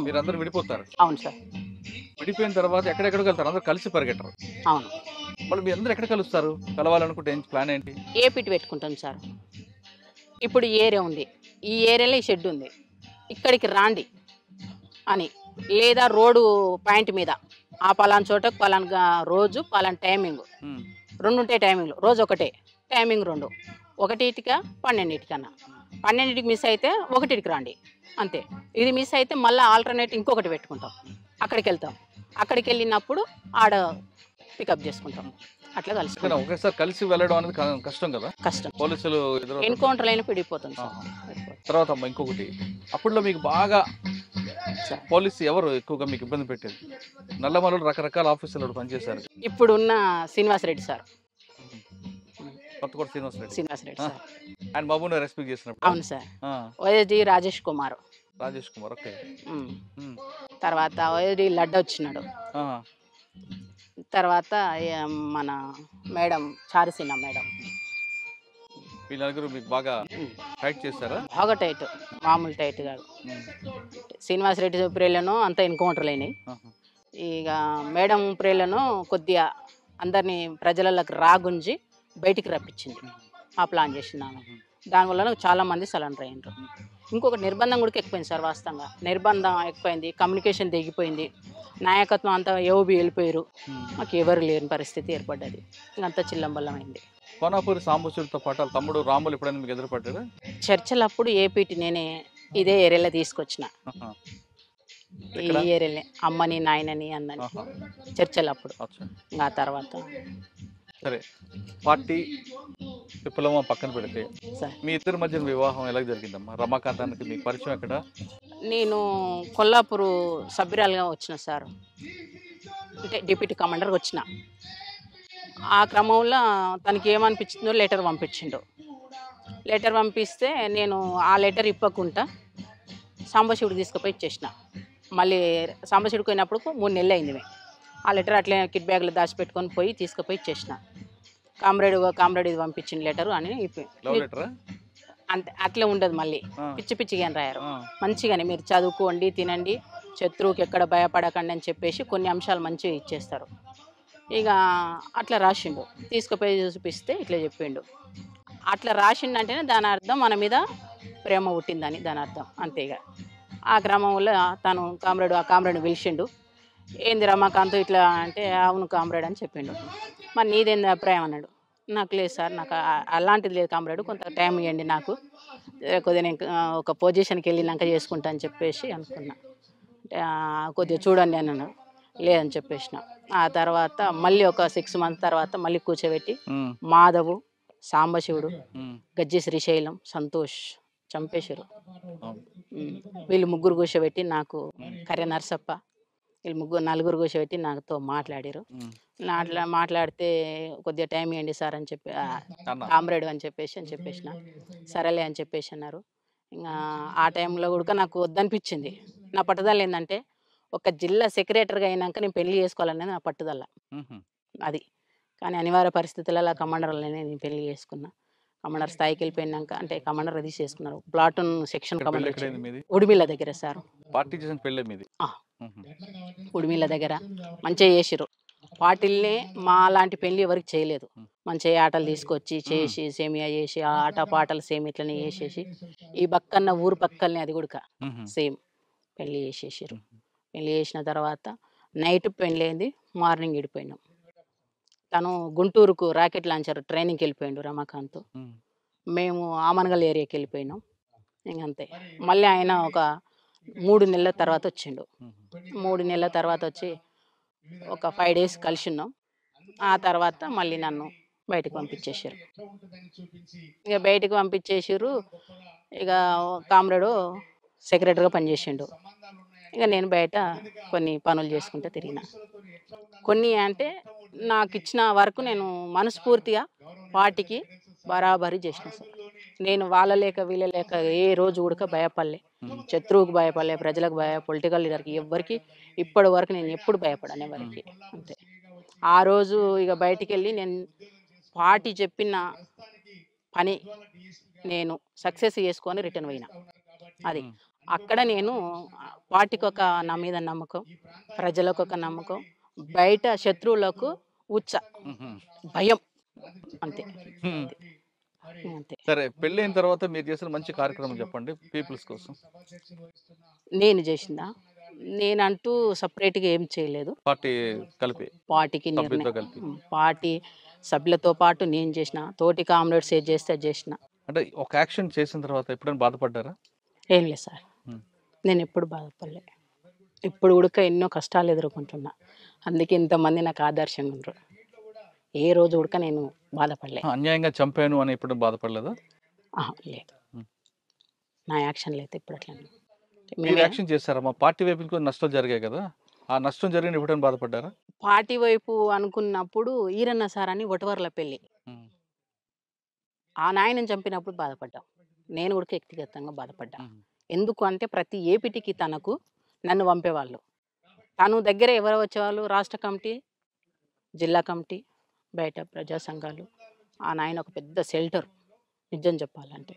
మీరందరూ విడిపోతారు. అవును సార్. విడిపోయిన తర్వాత ఎక్కడెక్కడికి వెళ్తారు? అందరూ కలిసి పరిగెట్టరు. అవును. మళ్ళీ మీరు అందరూ ఎక్కడ కలుస్తారు? కలవాలనుకుంటే ప్లాన్ ఏంటి? ఏ పిటి పెట్టుకుంటాం సార్. ఇప్పుడు ఈ ఏరియా ఉంది, ఈ ఏరియాలో ఈ షెడ్ ఉంది, ఇక్కడికి రాండి అని. లేదా రోడ్డు పాయింట్ మీద ఆ పలానా చోటకు పలానా రోజు పలానా టైమింగ్ 2 ఉంటాయి. టైమింగ్లు రోజు ఒకటే టైమింగ్ 2, 1టికా 12టికన్నా. 12టికి మిస్ అయితే 1టికి రండి అంతే. ఇది మిస్ అయితే మళ్ళీ ఆల్టర్నేట్ ఇంకొకటి పెట్టుకుంటాం. అక్కడికి వెళ్తాం. అక్కడికి వెళ్ళినప్పుడు ఆడ పికప్ చేసుకుంటాం. అట్లా ఒకేసారి కలిసి వెళ్ళడం అనేది కష్టం కదా. కష్టం. పోలీసులు ఎన్కౌంటర్ అయినా పిడిపోతాం సార్. తర్వాత ఇంకొకటి, అప్పుడులో మీకు బాగా పోలీసు ఎవరు ఎక్కువగా మీకు ఇబ్బంది పెట్టేది? నల్లమలలో రకరకాల ఆఫీసులు పనిచేశారు. ఇప్పుడున్న శ్రీనివాసరెడ్డి సార్. కొత్తకోట శ్రీనివాసరెడ్డి సార్. ఆయన బాబుని రెస్పెక్ట్ చేసినప్పుడు. అవును sir. OSD Rajesh Kumar. Okay. తర్వాత ఓఎస్డి లడ్డ వచ్చినాడు. తర్వాత మన మేడం చారుసీన మేడం. వీళ్ళందరూ మీకు బాగా టైట్ చేస్తారా? బాగా టైట్, మామూలు టైట్ కాదు. శ్రీనివాసరెడ్డి ప్రేలను అంతా ఎన్కౌంటర్లు అయినాయి. ఇక మేడం ప్రేలను కొద్దిగా అందరినీ ప్రజలకు రాగుంజి బయటికి రప్పించింది. ఆ ప్లాన్ చేసినాను. దానివల్ల చాలా మంది సరెండర్ అయ్యారు. ఇంకొక నిర్బంధం కూడా ఎక్కువైంది సార్. వాస్తవంగా నిర్బంధం ఎక్కువైంది, కమ్యూనికేషన్ తెగిపోయింది, నాయకత్వం అంతా ఏఓబి వెళ్ళిపోయారు, మాకు ఎవరు లేని పరిస్థితి ఏర్పడ్డది. ఇంకంతా చిల్లంబల్లమైంది. కోనాపూరి సాంబశివరితో పాటు వాళ్ళ తమ్ముడు రాములు ఎప్పుడైనా మీకు ఎదురుపడ్డాడా? చర్చలప్పుడు ఏపీటీ నేనే ఇదే ఏరియాలో తీసుకొచ్చిన. ఆహా. ఈ ఎక్కడ? ఏరియాలే అమ్మని నాయనని అన్నని ఆహా. చర్చలప్పుడు. అచ్చా. ఇంకా ఆ తర్వాత సరే, పార్టీ విప్లవం పక్కన పెడితే సార్ మీ ఇద్దరి మధ్యన వివాహం ఎలా జరిగిందమ్మా? రమాకాంతానికి మీకు పరిచయం ఎక్కడ? నేను కొల్లాపూరు సభ్యురాలుగా వచ్చిన సార్, అంటే డిప్యూటీ కమాండర్గా వచ్చిన. ఆ క్రమంలో తనకి ఏమనిపించిందో లెటర్ పంపించిండు. లెటర్ పంపిస్తే నేను ఆ లెటర్ ఇప్పకుండా సాంబశివుడికి తీసుకుపోయి ఇచ్చేసిన. మళ్ళీ సాంబశివుడికి పోయినప్పుడు 3 నెలలు అయింది. ఆ లెటర్ అట్లే కిట్ బ్యాగ్లో దాచిపెట్టుకొని పోయి తీసుకుపోయి ఇచ్చేసిన. కామ్రేడ్ ఇది పంపించిన లెటరు అని లవ్ లెటరా? అంతే, అట్లే ఉండదు. మళ్ళీ ఆ. పిచ్చి పిచ్చిగా అని రాయారు. ఆ. మంచిగానే మీరు చదువుకోండి, తినండి, శత్రువుకి ఎక్కడ భయపడకండి అని చెప్పేసి కొన్ని అంశాలు మంచిగా ఇచ్చేస్తారు. ఇక అట్లా రాసిండు. తీసుకుపోయి చూపిస్తే ఇట్లా చెప్పిండు. అట్లా రాసిండంటేనే దాని అర్థం మన మీద ప్రేమ పుట్టిందని దాని అర్థం. అంతే. ఇక ఆ క్రమంలో తను ఆ కామ్రేడ్ని పిలిచిండు. ఏంది రమాకాంత్ ఇట్లా అంటే, అవును కామ్రేడ్ అని చెప్పిండు. మరి నీదేంది అభిప్రాయం అన్నాడు. నాకు లేదు సార్, నాకు అలాంటిది లేదు కామ్రేడ్, కొంత టైం ఇవ్వండి నాకు, కొద్దిగా నేను ఒక పొజిషన్కి వెళ్ళినాక చేసుకుంటా అని చెప్పేసి అనుకున్నా. కొద్దిగా చూడండి అన్నాను. లేదని చెప్పేసిన. ఆ తర్వాత మళ్ళీ ఒక 6 months తర్వాత మళ్ళీ కూర్చోబెట్టి మాధవు, సాంబశివుడు, గజ్జి శ్రీశైలం, సంతోష్ చంపేశారు. వీళ్ళు ముగ్గురు కూర్చోబెట్టి నాకు కర్య నరసప్ప, వీళ్ళు నలుగురు కూర్చోబెట్టి నాతో మాట్లాడారు. మాట్లాడితే కొద్దిగా టైం ఇవ్వండి సార్ అని చెప్పి, కామ్రేడ్ అని చెప్పేసిన. సరేలే అని చెప్పేసి అన్నారు. ఇంకా ఆ టైంలో కూడా నాకు వద్దనిపించింది. నా పట్టుదల ఏంటంటే, ఒక జిల్లా సెక్రటరీగా అయినాక నేను పెళ్లి చేసుకోవాలనేది నా పట్టుదల అది. కానీ అనివార్య పరిస్థితులలో కమాండర్లనే నేను పెళ్లి చేసుకున్నా. కమాండర్ స్థాయికి వెళ్ళిపోయినాక, అంటే కమాండర్ అది చేసుకున్నారు, ప్లాటూన్ సెక్షన్ కమాండర్ ఉడిమిల్ల దగ్గర సార్. పార్టీ చేసిన పెళ్ళే మీది? ఉడిమిల్ల దగ్గర మంచిగా చేసిరు. పార్టీలనే మా లాంటి పెళ్లి ఎవరికి చేయలేదు. మంచిగా ఆటలు తీసుకొచ్చి చేసి సేమియా చేసి ఆట పాటలు సేమ్ ఇట్లనే చేసేసి, ఈ పక్కన ఊరు పక్కనే అది కూడా సేమ్ పెళ్లి చేసేసారు. పెళ్లి చేసిన తర్వాత నైట్ పెళ్ళైంది, మార్నింగ్ విడిపోయినాం. తను గుంటూరుకు రాకెట్ లాంచర్ ట్రైనింగ్కి వెళ్ళిపోయిండు రమాకాంత్. మేము ఆమనగల్ ఏరియాకి వెళ్ళిపోయినాం. ఇంకంతే. మళ్ళీ ఆయన ఒక 3 నెలల తర్వాత వచ్చిండు. 3 నెలల తర్వాత వచ్చి ఒక 5 days కలిసి ఉన్నాం. ఆ తర్వాత మళ్ళీ నన్ను బయటకు పంపించేసారు. ఇక బయటకు పంపించేసారు. ఇక కామ్రేడు సెక్రటరీగా పనిచేసిండు. ఇక నేను బయట కొన్ని పనులు చేసుకుంటూ తిరిగిన. కొన్ని అంటే నాకు ఇచ్చిన వరకు నేను మనస్ఫూర్తిగా పార్టీకి బరాబరి చేసిన సార్. నేను వాళ్ళ లేక వీళ్ళ లేక ఏ రోజు కూడా భయపడలే, శత్రువుకు భయపడలే, ప్రజలకు పొలిటికల్ లీడర్కి ఎవ్వరికి ఇప్పటి వరకు నేను ఎప్పుడు భయపడను ఎవరికి. అంతే. ఆ రోజు ఇక బయటికి వెళ్ళి నేను పార్టీ చెప్పిన పని నేను సక్సెస్ చేసుకొని రిటర్న్ పోయినా. అది అక్కడ నేను పార్టీకి ఒక నా మీద నమ్మకం, ప్రజలకు ఒక నమ్మకం, బయట శత్రువులకు భయం. అంతే. అంతే. సరే, పెళ్ళైన తర్వాత మీరు చేసిన మంచి కార్యక్రమం చెప్పండి పీపుల్స్ కోసం. నేను చేసిందా? నేనంటూ సపరేట్గా ఏం చేయలేదు. పార్టీ కలిపి, పార్టీకి పార్టీ సభ్యులతో పాటు నేను చేసిన, తోటి కామ్రేడ్స్ ఏది చేస్తే చేసిన. అంటే ఒక యాక్షన్ చేసిన తర్వాత ఎప్పుడైనా బాధపడ్డారా? ఏం లేదు సార్, నేను ఎప్పుడు బాధపడలే. ఇప్పుడు కూడా ఎన్నో కష్టాలు ఎదుర్కొంటున్నా. అందుకే ఇంతమంది నాకు ఆదర్శంగా ఉంటారు. ఏ రోజు కూడా నేను బాధపడలే. అన్యాయంగా చంపాను అని ఎప్పుడు బాధపడలేదా? లేదు, నా యాక్షన్లు అయితే ఇప్పుడు అట్లా. మీరు యాక్షన్ చేశారా? మా పార్టీ వైపు నుంచి నష్టం జరిగాయి కదా, ఆ నష్టం జరిగిన ఎప్పుడైనా బాధపడ్డారా? పార్టీ వైపు అనుకున్నప్పుడు ఈరన్న సార్ అని ఒటవర్ల పెళ్ళి, ఆ నాయనని చంపినప్పుడు బాధపడ్డా. నేను కూడా వ్యక్తిగతంగా బాధపడ్డా. ఎందుకు అంటే ప్రతి ఏపీటీకి తనకు నన్ను పంపేవాళ్ళు. తను దగ్గర ఎవరు వచ్చేవాళ్ళు? రాష్ట్ర కమిటీ, జిల్లా కమిటీ, బయట ప్రజా సంఘాలు. ఆ నాయన ఒక పెద్ద షెల్టర్ నిజం చెప్పాలంటే.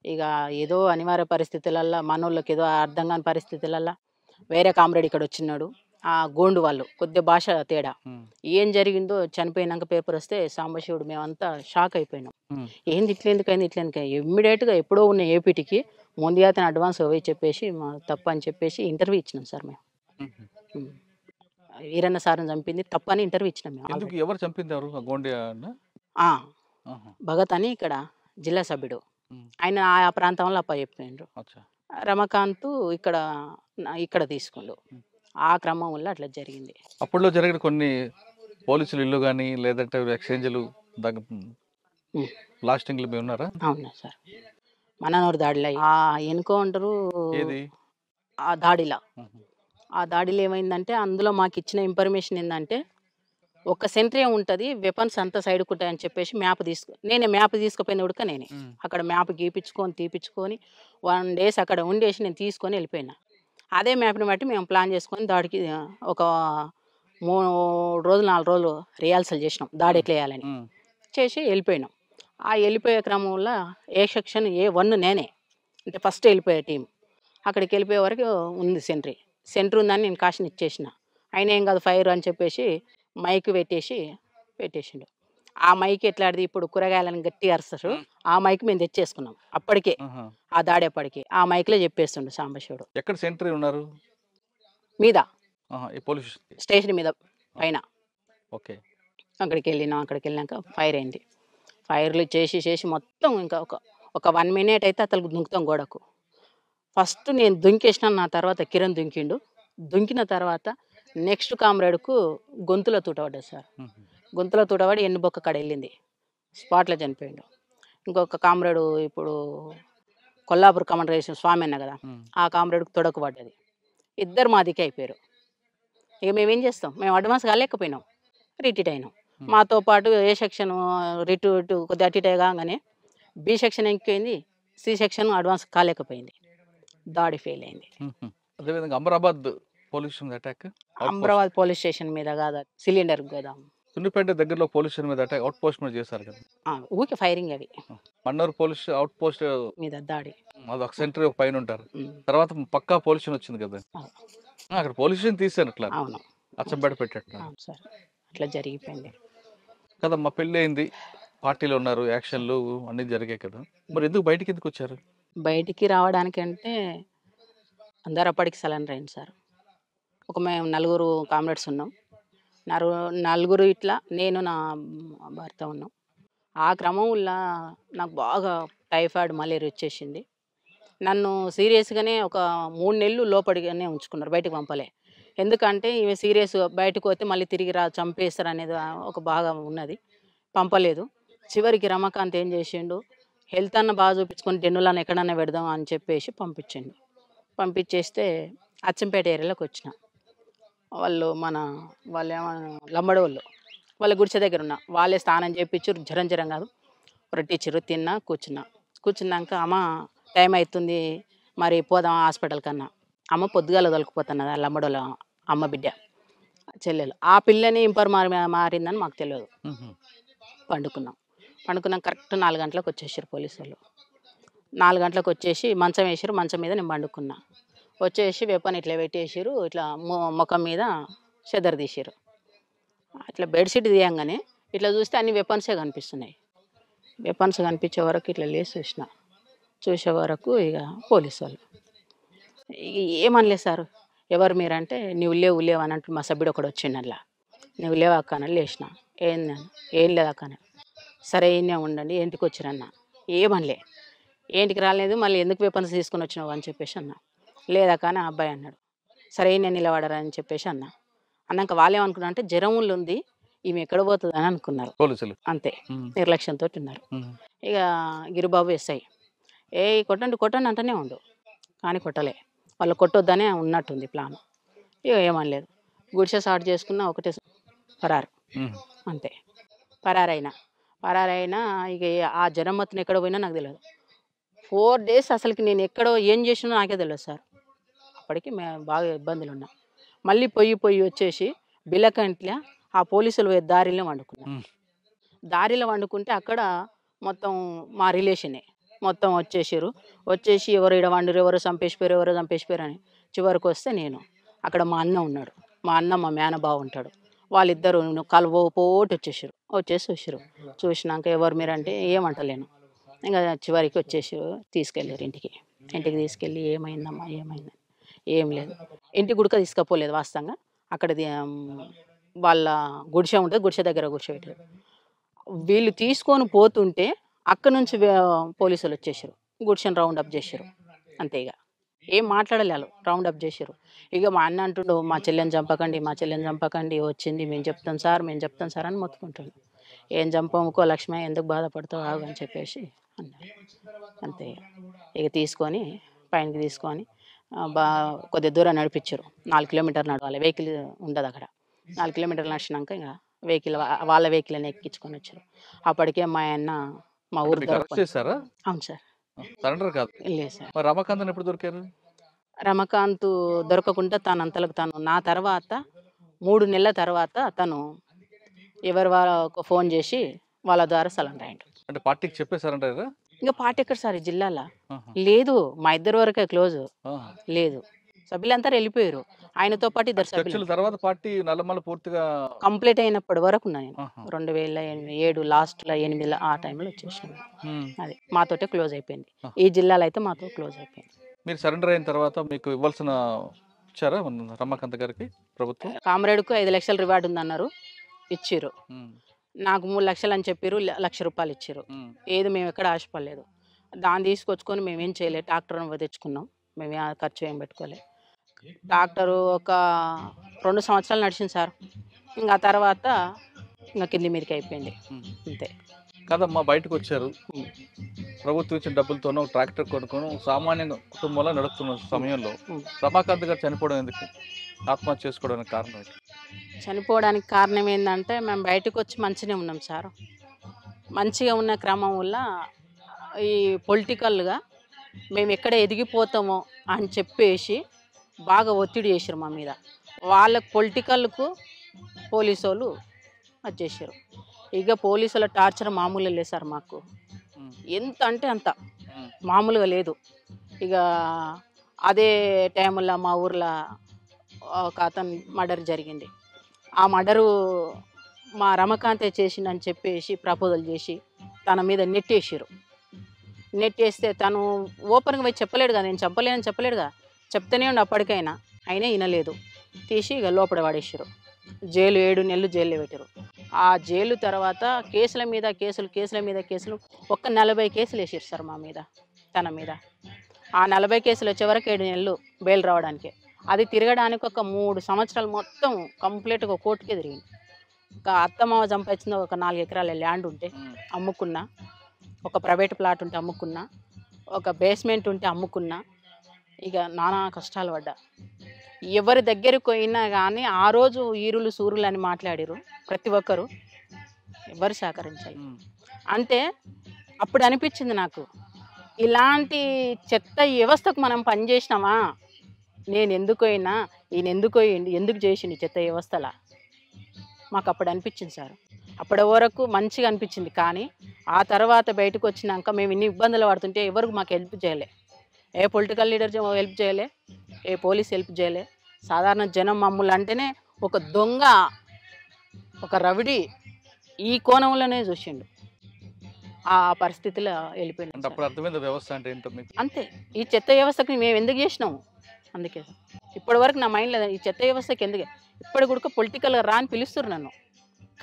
ఇక ఏదో అనివార్య పరిస్థితులల్లో మనోళ్ళకి ఏదో అర్థం కాని పరిస్థితులల్లో వేరే కామ్రేడ్ ఇక్కడ వచ్చినాడు. ఆ గోండు వాళ్ళు కొద్దిగా భాష తేడా. ఏం జరిగిందో చనిపోయినాక పేపర్ వస్తే సాంబశివుడు మేమంతా షాక్ అయిపోయినాం. ఏంది ఇట్లా ఎందుకైంది, ఇట్లా ఎందుకైంది. ఇమ్మీడియట్గా ఎప్పుడో ఉన్న ఏపీటీకి ముందుగా అతను అడ్వాన్స్ పోయి చెప్పేసి మా తప్పు అని చెప్పేసి ఇంటర్వ్యూ ఇచ్చినాం సార్ మేము. మ్మ్. ఉమ్. వీరన్న సార్ని చంపింది తప్పు అని ఇంటర్వ్యూ ఇచ్చినాం మేము ఎందుకు already. ఎవరు చంపింది ఎవరు ఆ గోండి అన్న? ఆ, ఆహా. భగత్ అని ఇక్కడ జిల్లా సభ్యుడు, మ్మ్. ఆయన ఆ ప్రాంతంలో అప్పచెప్పిండ్రు. అచ్చా. రమకాంత్ ఇక్కడ ఇక్కడ తీసుకుండు. మ్మ్. ఆ క్రమం వల్ల అట్లా జరిగింది. అప్పట్లో జరిగిన కొన్ని పోలీసులు ఇల్లు కానీ లేదంటే ఎక్స్చేంజ్లు మ్మ్. బ్లాస్టింగ్లు మీ ఉన్నారా? అవునా సార్, మననూరు దాడిలో ఆ ఎన్కౌంటరు ఏది? ఆ దాడిలో మ్మ్. ఆ దాడిలో ఏమైందంటే అందులో మాకు ఇచ్చిన ఇన్ఫర్మేషన్ ఏంటంటే ఒక సెంట్రీ ఉంటుంది, వెపన్స్ అంతా సైడ్కు ఉంటాయని చెప్పేసి నేనే మ్యాప్ తీసుకుపోయిన ఉడక నేనే మ్మ్. అక్కడ మ్యాప్ తీపించుకొని 1 days అక్కడ ఉండేసి నేను తీసుకొని వెళ్ళిపోయినా. అదే మ్యాప్ని బట్టి మేము ప్లాన్ చేసుకొని దాడికి ఒక 3 రోజులు 4 రోజులు రిహార్సల్ చేసినాం దాడి ఎట్లా వేయాలని. మ్మ్. చేసి వెళ్ళిపోయినాం. ఆ వెళ్ళిపోయే క్రమంలో ఏ సెక్షన్ A1 నేనే, అంటే ఫస్ట్ వెళ్ళిపోయే టీం. అక్కడికి వెళ్ళిపోయే వరకు ఉంది సెంటర్ ఉందని నేను కాషన్ ఇచ్చేసిన. ఆయన ఏం కాదు ఫైర్ అని చెప్పేసి మైక్ పెట్టేసిండు. ఆ మైక్ ఎట్లాంటిది ఇప్పుడు కూరగాయలను గట్టి అరుస్తారు, ఆ మైక్ మేము తెచ్చేసుకున్నాం అప్పటికే. ఆహా. ఆ దాడేపటికి ఆ మైక్లో చెప్పేస్తుండు సాంబశివుడు ఎక్కడ సెంట్రీ ఉన్నారు? మీద ఆహా, ఈ పోలీస్ స్టేషన్ మీద పైన. ఓకే. అక్కడికి వెళ్ళినాక ఫైర్ అయింది. ఫైర్లు చేసి మొత్తం ఇంకా ఒక 1 minute అయితే అతను దుంకుతాం గోడకు. ఫస్ట్ నేను దుంకేసిన, నా తర్వాత కిరణ్ దుంకిండు. దుంకిన తర్వాత నెక్స్ట్ కామ్రేడ్కు గొంతులో తూటపడ్డది సార్. మ్మ్. గొంతులో తూటపడి ఎన్నుబొక్క కాడ వెళ్ళింది, స్పాట్లో చనిపోయిండు. ఇంకొక కామ్రేడు ఇప్పుడు కొల్లాపూర్ కమాండర్ వేసిన స్వామి అన్న కదా, మ్మ్. ఆ కామ్రేడ్కు తొడకు పడ్డది. ఇద్దరు మాదికి అయిపోయారు. ఇక మేమేం చేస్తాం, మేము అడ్వాన్స్ కాలేకపోయినాం, రిటీట్ అయినాం. మాతో పాటు ఏ సెక్షన్ రిటూట్ కొద్దిగా అటు ఇటు కాగానే బి సెక్షన్ ఎక్కిపోయింది, సి సెక్షన్ అడ్వాన్స్ కాలేకపోయింది. దాడి ఫెయిల్ అయింది. మ్మ్. అదేవిధంగా Amarabad police station attack, Amarabad police station మీద కాదు, సిలిండర్ గోదాం సున్నిపేట దగ్గరలో పోలీస్ స్టేషన్ మీద అటాక్, అవుట్ పోస్ట్ మీద చేశారు కదా. ఊకే ఫైరింగ్ అవి మన్నూరు పోలీస్ అవుట్ పోస్ట్ మీద దాడి. అది ఒక సెంటర్ పైన ఉంటారు. ఉమ్. తర్వాత పక్కా పోలీస్ స్టేషన్ వచ్చింది కదా, అవును. అక్కడ పోలీస్ స్టేషన్ తీసాను అట్లా అవును అచ్చంపేట పెట్టట్టు అవును సార్, అట్లా జరిగిపోయింది. కదా. మా పెళ్ళి అయింది, పార్టీలో ఉన్నారు, యాక్షన్లు అన్నీ జరిగాయి కదా, మరి ఎందుకు వచ్చారు? బయటికి రావడానికంటే అందరు అప్పటికి సలెండర్ అయింది సార్. మేము 4 కామ్రేడ్స్ ఉన్నాం. నలుగురు ఇట్లా నేను నా భర్త ఉన్నాం. ఆ క్రమంలో నాకు బాగా టైఫాయిడ్ మలేరియా వచ్చేసింది. నన్ను సీరియస్గానే ఒక 3 నెలలు లోపడిగానే ఉంచుకున్నారు, బయటకు పంపలే. ఎందుకంటే ఈమె సీరియస్ బయటకు పోతే మళ్ళీ తిరిగి చంపేస్తారు అనేది ఒక బాగా ఉన్నది, పంపలేదు. చివరికి రమాకాంత్ ఏం చేసిండు, హెల్త్ అన్న బాగా చూపించుకొని డెన్నులను ఎక్కడన్నా పెడదాం అని చెప్పేసి పంపించేస్తే అచ్చంపేట ఏరియాలోకి వచ్చిన. వాళ్ళు లంబడి వాళ్ళ గుడిసె దగ్గర ఉన్న వాళ్ళే స్నానం చేయించారు, జ్వరం కాదు, రొట్టిచ్చారు, తిన్నా కూర్చున్నాక అమ్మ టైం అవుతుంది మరి పోదాం హాస్పిటల్ కన్నా. అమ్మ పొద్దుగాల తొలకపోతున్నది, లంబడోళ్ళ అమ్మ బిడ్డ చెల్లెలు. ఆ పిల్లని మారిందని మాకు తెలియదు. పండుకున్నాం కరెక్ట్ 4 గంటలకు వచ్చేసారు పోలీసు వాళ్ళు. 4 గంటలకు వచ్చేసి మంచం వేసారు, మంచం మీద నేను పండుకున్నా. వచ్చేసి వెపన్ ఇట్లా పెట్టేసారు, ఇట్లా ముఖం మీద చెదర్ తీసారు. అట్లా బెడ్షీట్ తీయంగానే ఇట్లా చూస్తే అన్ని వెపన్సే కనిపిస్తున్నాయి. వెపన్స్ కనిపించే వరకు ఇట్లా లేచి చూసే వరకు ఇక పోలీసు వాళ్ళు ఏమనలేదు సార్, ఎవరు మీరంటే నువ్వు లేవు అని అంటే మా సభ్యుడు ఒకడు వచ్చిండు. అలా నువ్వు లేవు అక్క అని లేచిన. ఏం లేదు అక్క అని. సరే ఈయనే ఉండండి, ఇంటికి వచ్చిరన్న. ఏమనలే, ఏంటికి రాలేదు, మళ్ళీ ఎందుకు వెపన్స్ తీసుకుని వచ్చినావు అని చెప్పేసి అన్న. లేదక్క అని అబ్బాయి అన్నాడు. సరే నేను నిలబడరా అని చెప్పేసి అన్నాక వాళ్ళు ఏమనుకున్నా అంటే జ్వరం ఉంది, ఈమె ఎక్కడ పోతుంది అని అనుకున్నారు పోలీసులు. అంతే, నిర్లక్ష్యంతో ఉన్నారు. ఇక గిరిబాబు ఎస్ఐ కొట్టండి అంటూనే ఉండు, కానీ కొట్టలే. వాళ్ళు కొట్టొద్దనే ఉన్నట్టుంది ప్లాన్. ఇక ఏమనలేదు, గుడిసె స్టార్ట్ చేసుకున్న ఒకటే పరారు, అంతే. పరారైనా ఇక ఆ జ్వరం మొత్తం ఎక్కడ పోయినా నాకు తెలియదు. 4 days అసలుకి నేను ఎక్కడో ఏం చేసినా నాకే తెలియదు సార్. అప్పటికి మేము బాగా ఇబ్బందులు ఉన్నాం. మళ్ళీ పొయ్యి వచ్చేసి బిల్లకంట్ల ఆ పోలీసులు దారిలో వండుకుంటే అక్కడ మొత్తం మా రిలేషనే మొత్తం వచ్చేసి ఎవరు ఈడ వండురు, ఎవరు చంపేసిపోయారు అని. చివరికి వస్తే నేను అక్కడ మా అన్న ఉన్నాడు, మా మేనబావ ఉంటాడు. వాళ్ళిద్దరు పోటు వచ్చేసారు. చూసినాక ఎవరు మీరంటే ఏమంటలేను. ఇంకా చివరికి తీసుకెళ్ళారు ఇంటికి. ఇంటికి తీసుకెళ్ళి ఏమైందమ్మా ఏమైందని, ఏం లేదు. ఇంటి గుడక తీసుకపోలేదు వాస్తవంగా. అక్కడది వాళ్ళ గుడిసె ఉంటుంది, గుడిసె దగ్గర కూర్చోబెట్టారు. వీళ్ళు తీసుకొని పోతుంటే అక్కడి నుంచి పోలీసులు వచ్చేసారు, గుడిసెని రౌండ్ అప్ చేశారు. అంతే ఇక ఏం మాట్లాడలే వాళ్ళు, రౌండ్ అప్ చేశారు. ఇక మా అన్న అంటుండు, మా చెల్లెని చంపకండి, మా చెల్లెని చంపకండి, వచ్చింది మేము చెప్తాం సార్, మేము చెప్తాం సార్ అని మొత్తుకుంటాడు. ఏం చంపముకో లక్ష్మి, ఎందుకు బాధపడతావు ఆగు అని చెప్పేసి అన్నారు. అంతే ఇక తీసుకొని పైనకి తీసుకొని కొద్దిగా దూరం నడిపించారు. 4 కిలోమీటర్లు నడవాలి, వెహికల్ ఉండదు అక్కడ. 4 కిలోమీటర్లు నడిచినాక ఇంకా వెహికల్ వాళ్ళ వెహికల్ అని ఎక్కించుకొని వచ్చారు. అప్పటికే మా అన్న మా ఊరు చేశారా? అవును సార్. సరెండర్ కాదు లేదు సార్. మరి రమాకాంత్ ఎప్పుడు దొరికారు? రమకాంత్ దొరకకుండా తను అంతలకు తను నా తర్వాత 3 నెలల తర్వాత తను ఎవరి వాళ్ళకు ఫోన్ చేసి వాళ్ళ ద్వారా సరెండర్ అయ్యాడు. అంటే పార్టీకి చెప్పే సరెండర్? ఇంకా పార్టీ ఎక్కడ సార్ ఈ జిల్లాలో లేదు, మా ఇద్దరు వరకే క్లోజ్ లేదు, సభ్యులంతా వెళ్ళిపోయారు. ఆయనతో పాటు ఇద్దరు సభ్యులు. తర్వాత పార్టీ నల్లమల్ల పూర్తిగా కంప్లీట్ అయినప్పటి వరకు ఉన్నా నేను 2007 లాస్ట్లో 8 ఆ టైంలో వచ్చేసాను. అది మాతోటే క్లోజ్ అయిపోయింది. ఈ జిల్లాలో అయితే మాతో క్లోజ్ అయిపోయింది. మీరు సరెండర్ అయిన తర్వాత మీకు ఇవ్వాల్సిన ఇచ్చారా రమాకాంత్ గారికి ప్రభుత్వం? కామ్రేడ్కు 5 లక్షల రివార్డు ఉందన్నారు, ఇచ్చిర్రు. నాకు 3 లక్షలు అని చెప్పారు, 1 లక్ష రూపాయలు ఇచ్చారు. ఏది మేము ఎక్కడ ఆశపడలేదు. దాన్ని తీసుకొచ్చుకొని మేమేం చేయలేదు, ట్రాక్టర్ తెచ్చుకున్నాం, మేము ఖర్చు ఏం పెట్టుకోలేదు. ట్రాక్టరు ఒక 2 సంవత్సరాలు నడిచింది సార్. ఇంకా తర్వాత ఇంకా కింది మీదకి అయిపోయింది అంతే కదమ్మా. బయటకు వచ్చారు, ప్రభుత్వం ఇచ్చిన డబ్బులతోనూ ట్రాక్టర్ కొనుక్కొని సామాన్య కుటుంబంలో నడుస్తున్న సమయంలో రమాకాంత్ గారు చనిపోవడం ఎందుకు, ఆత్మహత్య చేసుకోవడానికి కారణం ఏంటి? చనిపోవడానికి కారణం ఏంటంటే మేము బయటకు వచ్చి మంచిగా ఉన్నాం సార్. మంచిగా ఉన్న క్రమం వల్ల ఈ పొలిటికల్గా మేము ఎక్కడ ఎదిగిపోతామో అని చెప్పేసి బాగా ఒత్తిడి చేశారు మా మీద. వాళ్ళకు పొలిటికల్కు పోలీసు వాళ్ళు అది చేశారు. ఇక పోలీసుల టార్చర్ మామూలుగా లేదు సార్ మాకు, ఎంత అంటే అంత మామూలుగా లేదు. ఇక అదే టైంలో మా ఊర్లో ఒక అతను మర్డర్ జరిగింది. ఆ మర్డరు మా రమకాంతే చేసిందని చెప్పేసి ప్రపోజల్ చేసి తన మీద నెట్టేసారు. నెట్టేస్తే తను ఓపెన్గా పోయి చెప్పలేడుగా, నేను చెప్పలేనని చెప్పలేడుగా, చెప్తూనే ఉండి అప్పటికైనా అయినా వినలేదు. తీసి ఇక లోపల పడేసారు. జైలు 7 నెలలు జైల్లో పెట్టారు. ఆ జైలు తర్వాత కేసుల మీద కేసులు ఒక్క 40 కేసులు వేసారు సార్ మా మీద, తన మీద. ఆ 40 కేసులు వచ్చే వరకు 7 నెలలు బెయిల్ రావడానికి. అది తిరగడానికి ఒక 3 సంవత్సరాలు మొత్తం కంప్లీట్గా కోర్టుకే తిరిగింది. ఒక అత్తమామ సంపాదించిన ఒక 4 ఎకరాల ల్యాండ్ ఉంటే అమ్ముకున్నా, ఒక ప్రైవేట్ ప్లాట్ ఉంటే అమ్ముకున్నా, ఒక బేస్మెంట్ ఉంటే అమ్ముకున్నా. ఇక నానా కష్టాలు పడ్డా. ఎవరి దగ్గరికి పోయినా కానీ ఆ రోజు ఈరులు సూరులు అని మాట్లాడారు ప్రతి ఒక్కరు, ఎవరు సహకరించాలి. అంటే అప్పుడు అనిపించింది నాకు, ఇలాంటి చెత్త వ్యవస్థకు మనం పనిచేసినామా, నేను ఎందుకు అయినా ఈయన ఎందుకు ఎందుకు చేసిండు చెత్త వ్యవస్థలా, మాకు అప్పుడు అనిపించింది సార్. అప్పటి వరకు మంచిగా అనిపించింది. కానీ ఆ తర్వాత బయటకు వచ్చినాక మేము ఇన్ని ఇబ్బందులు పడుతుంటే ఎవరికి మాకు హెల్ప్ చేయలే. ఏ పొలిటికల్ లీడర్ హెల్ప్ చేయలే, ఏ పోలీస్ హెల్ప్ చేయలే. సాధారణ జనం మమ్మల్ని అంటేనే ఒక దొంగ, ఒక రవిడి ఈ కోణంలోనే చూసిండు. ఆ పరిస్థితిలో వెళ్ళిపోయింది. వ్యవస్థ అంటే ఏంటో అంతే. ఈ చెత్త వ్యవస్థకి మేము ఎందుకు చేసినాము, అందుకే ఇప్పటి వరకు నా మైండ్లో ఈ చెత్త వ్యవస్థకి ఎందుకు, ఇప్పటి కూడా పొలిటికల్గా రాని పిలుస్తారు నన్ను,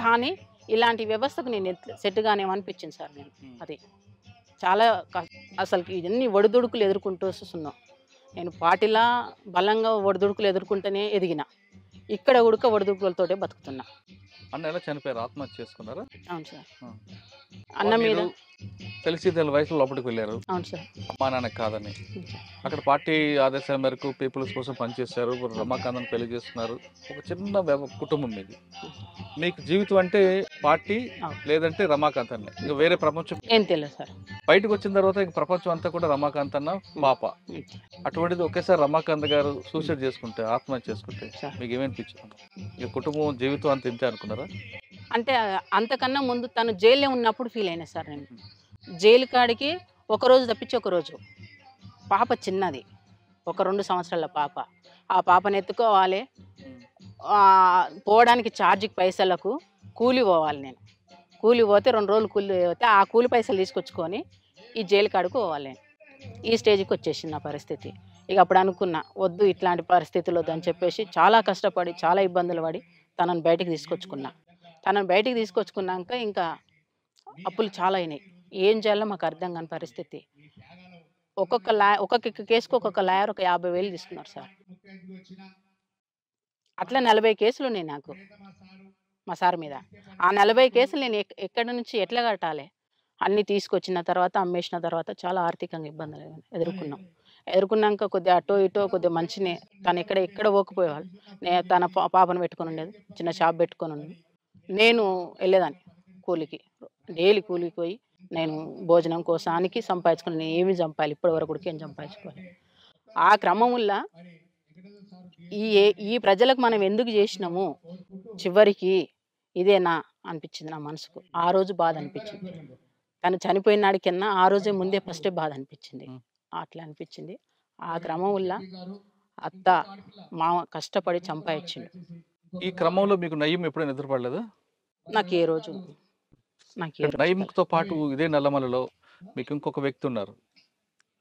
కానీ ఇలాంటి వ్యవస్థకు నేను సెట్గానేమనిపించింది సార్. నేను అది చాలా అసలు ఇవన్నీ ఒడిదుడుకులు ఎదుర్కొంటూ వస్తున్నాం. నేను పార్టీలా బలంగా ఒడిదుడుకులు ఎదుర్కొంటూనే ఎదిగిన, ఇక్కడ ఉడక ఒడిదుడుకులతోటే బతుకుతున్నా. అన్న ఎలా చనిపోయారు, ఆత్మహత్య చేసుకున్నారా? అవును సార్. అన్న మీద తెలిసి వయసులో లోపలికి వెళ్ళారు. అవును సార్. అమ్మా నాన్న కాదని అక్కడ పార్టీ ఆదేశాల మేరకు పీపుల్స్ కోసం పనిచేశారు, రమాకాంత్ పెళ్లి చేస్తున్నారు. ఒక చిన్న కుటుంబం మీది. మీకు జీవితం అంటే పార్టీ లేదంటే రమాకాంత్ అన్న, ఇక వేరే ప్రపంచం ఏం తెలియదు సార్. బయటకు వచ్చిన తర్వాత ఇంక ప్రపంచం అంతా కూడా రమాకాంత్ అన్న పాప. అటువంటిది ఒకేసారి రమాకాంత్ గారు సూసైడ్ చేసుకుంటే, ఆత్మహత్య చేసుకుంటే మీకు ఏమనిపించింది? ఇక కుటుంబం జీవితం అంత ఇంతే అనుకున్నారా? అంటే అంతకన్నా ముందు తను జైల్లో ఉన్నప్పుడు ఫీల్ అయినా సార్. నేను జైలు కాడికి ఒకరోజు తప్పించి ఒకరోజు, పాప చిన్నది, ఒక 2 సంవత్సరాల పాప. ఆ పాపను ఎత్తుకోవాలి, పోవడానికి ఛార్జీకి పైసలకు కూలి పోవాలి. నేను కూలి పోతే 2 రోజులు కూలి పోతే ఆ కూలి పైసలు తీసుకొచ్చుకొని ఈ జైలు కాడికి పోవాలి. ఈ స్టేజ్కి వచ్చేసింది నా పరిస్థితి. ఇక అప్పుడు అనుకున్నా వద్దు ఇట్లాంటి పరిస్థితులు వద్దని చెప్పేసి చాలా కష్టపడి చాలా ఇబ్బందులు పడి తనని బయటికి తీసుకొచ్చుకున్నా. తనని బయటికి తీసుకొచ్చుకున్నాక ఇంకా అప్పులు చాలా అయినాయి. ఏం చేయాలో మాకు అర్థం కాని పరిస్థితి. ఒక్కొక్క కేసుకు ఒక్కొక్క లాయర్ ఒక 50,000 తీసుకున్నారు సార్. అట్లా 40 కేసులు ఉన్నాయి నాకు మా సార్ మీద. ఆ 40 కేసులు నేను ఎక్కడి నుంచి ఎట్లా కట్టాలి? అన్నీ తీసుకొచ్చిన తర్వాత అమ్మేసిన తర్వాత చాలా ఆర్థికంగా ఇబ్బందులు ఎదుర్కొన్నాం. ఎదుర్కొన్నాక కొద్దిగా అటో ఇటో కొద్దిగా మంచినే తను ఎక్కడ పోకపోయేవాళ్ళు. తన పాపను పెట్టుకొని ఉండేది, చిన్న షాప్ పెట్టుకొని ఉండేది. నేను వెళ్ళేదాన్ని కూలికి, డైలీ కూలికి పోయి నేను భోజనం కోసానికి సంపాదించుకుని నేను ఏమి సంపాదించాలి ఇప్పటి వరకు కూడా ఏం సంపాదించుకోవాలి. ఆ క్రమంలో ఈ ప్రజలకు మనం ఎందుకు చేసినాము చివరికి ఇదేనా అనిపించింది నా మనసుకు. ఆ రోజు బాధ అనిపించింది. తను చనిపోయిన నాడికన్నా ఆ రోజే ముందే ఫస్టే బాధ అనిపించింది. అట్లా అనిపించింది. ఆ క్రమంలో అత్త మామ కష్టపడి సంపాదించిండు. ఈ క్రమంలో మీకు నయ్యం ఎప్పుడైనా ఎదురుపడలేదా? నాకు ఏ రోజు నయ్యంతో పాటు ఇదే నల్లమలలో మీకు ఇంకొక వ్యక్తి ఉన్నారు,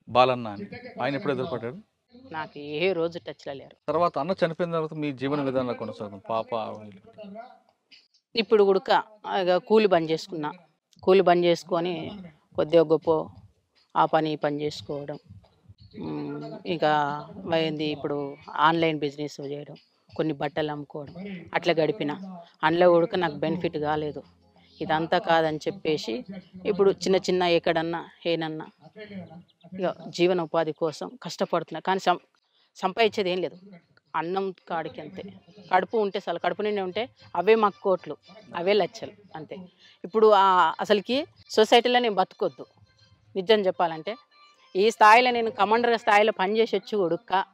బాలన్న అని. ఆయన ఎప్పుడు ఎదురుపడ్డాడు? నాకు ఏ రోజు టచ్లో లేరు. తర్వాత అన్న చనిపోయిన తర్వాత మీ జీవన విధానం కొనసాగుతుంది. పాప ఇప్పుడు కూడా కూలి బంద్ చేసుకున్నా. కూలి బంద్ చేసుకొని కొద్దిగా గొప్ప ఆ పని ఈ పని చేసుకోవడం. ఇంకా అయింది ఇప్పుడు ఆన్లైన్ బిజినెస్ చేయడం, కొన్ని బట్టలు అమ్ముకోవడం అట్లా గడిపిన. అందులో కూడా నాకు బెనిఫిట్ కాలేదు. ఇదంతా కాదని చెప్పేసి ఇప్పుడు చిన్న ఎక్కడన్నా ఏనన్నా ఇక జీవన ఉపాధి కోసం కష్టపడుతున్నా. కానీ సంపాదించేది ఏం లేదు. అన్నం కాడికి అంతే. కడుపు ఉంటే చాలు, కడుపు నిండి ఉంటే అవే మాకు కోట్లు, అవే లక్షలు అంతే. ఇప్పుడు అసలుకి సొసైటీలో నేను బతకొద్దు. నిజం చెప్పాలంటే ఈ స్థాయిలో నేను కమాండర్ స్థాయిలో పనిచేసి వచ్చి ఉడుక్క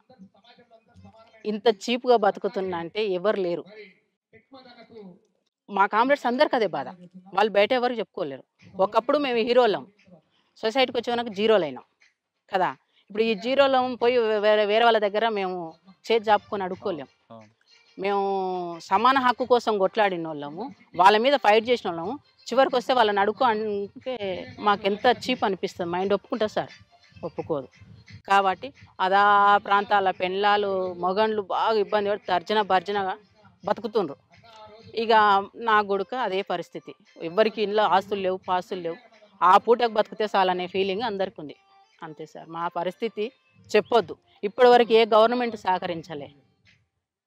ఇంత చీప్గా బతుకుతున్నా అంటే ఎవరు లేరు. మా కామ్రేడ్స్ అందరికి అదే బాధ. వాళ్ళు బయట ఎవరు చెప్పుకోలేరు. ఒకప్పుడు మేము హీరోలం, సొసైటీకి వచ్చేవరకు జీరోలు అయినాం కదా. ఇప్పుడు ఈ జీరోలో పోయి వేరే వాళ్ళ దగ్గర మేము చేతి జాపుకొని అడుక్కోలేము. మేము సమాన హక్కు కోసం కొట్లాడిన వాళ్ళము, వాళ్ళ మీద ఫైట్ చేసిన వాళ్ళము. చివరికి వస్తే వాళ్ళని అడుక్కో అంటే మాకెంత చీప్ అనిపిస్తుంది. మైండ్ ఒప్పుకుంటా సార్? ఒప్పుకోదు. కాబట్టి అదా ప్రాంతాల పెళ్ళాలు మగండ్లు బాగా ఇబ్బంది పడి తర్జనగా బతుకుతుండ్రు. ఇక నా కొడుక అదే పరిస్థితి. ఎవ్వరికి ఇంట్లో ఆస్తులు లేవు, పాస్తులు లేవు. ఆ పూటకు బతికితే చాలనే ఫీలింగ్ అందరికి ఉంది. అంతే సార్ మా పరిస్థితి. చెప్పొద్దు, ఇప్పటి వరకు ఏ గవర్నమెంట్ సహకరించలే.